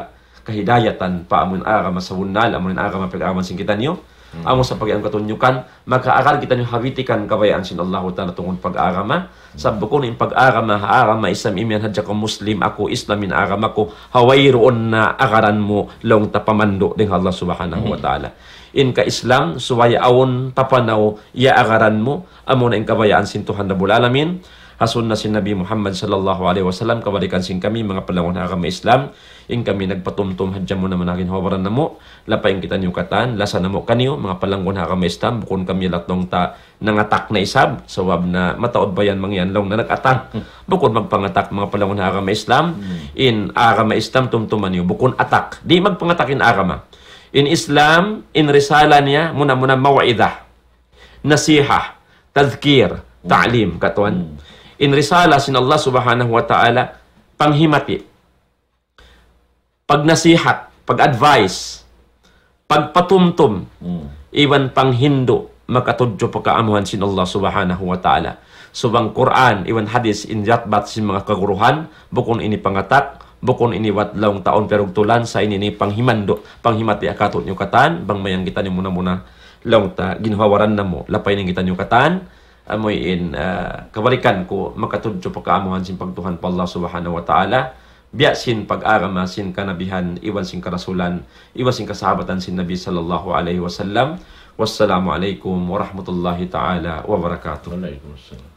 kahidayatan pa amun aga masawunal, amun aga mapag-aman sin kita niyo. Amo sa pag-iang katunyukan, makaaral kita niyo habitikan kabayaan sin Allah Ta'ala tungkol pag-arama. Sabi ko na yung pag-arama, haarama isam imian hadya ko Muslim, ako Islamin arama ko, hawayroon na akaran mo long tapamando din Allah Subhanahu wa Ta'ala. In ka Islam, suwaya awon tapanaw, iya akaran mo, amo na yung kabayaan sin Tuhan na bulalamin. Hasun na sin Nabi Muhammad sallallahu alaihi wasallam, kabalikan sin kami, mga palangon agama Islam, in kami nagpatumtum, hadya mo naman agin hawaran na mo, lapayin kita niyo katan, lasa na mo kaniyo, mga palangon agama Islam, bukon kami latong ta nangatak na isab, sawab na mataod ba yan mangyan long na nag-atak, bukon magpangatak mga palangon agama Islam, in agama Islam tumtuman niyo, bukon atak, di magpangatakin agama. In Islam, in risala niya, muna-muna mawaidah, nasiha, tadhkir, ta'lim, katuan. In risala sin Allah Subhanahu wa Ta'ala, panghimati, pagnasihat, pag-advise, pagpatumtum, iwan panghindo, makatudyo pagkaamuhan sin Allah Subhanahu wa Ta'ala. Subang Quran, iwan hadis, in jatbat sin mga kaguruhan, bukon ini pangatak, bukon ini watlaong taon perug tulan, sa ini panghimando, panghimati akatot nyo katan, bang mayang kita nyo muna-muna, long ta, ginhawaran na mo, lapay ng kita nyo katan, amoy in kabalikan ko makatudyo pagkaamuhan sin pagtuhan pa Allah Subhanahu wa Ta'ala, biya sin pag-arama sin kanabihan, iwan sin karasulan, iwan sin kasahabatan sin Nabi sallallahu alaihi wasallam. Wassalamu alaikum warahmatullahi ta'ala wabarakatuh.
Waalaikumsalam.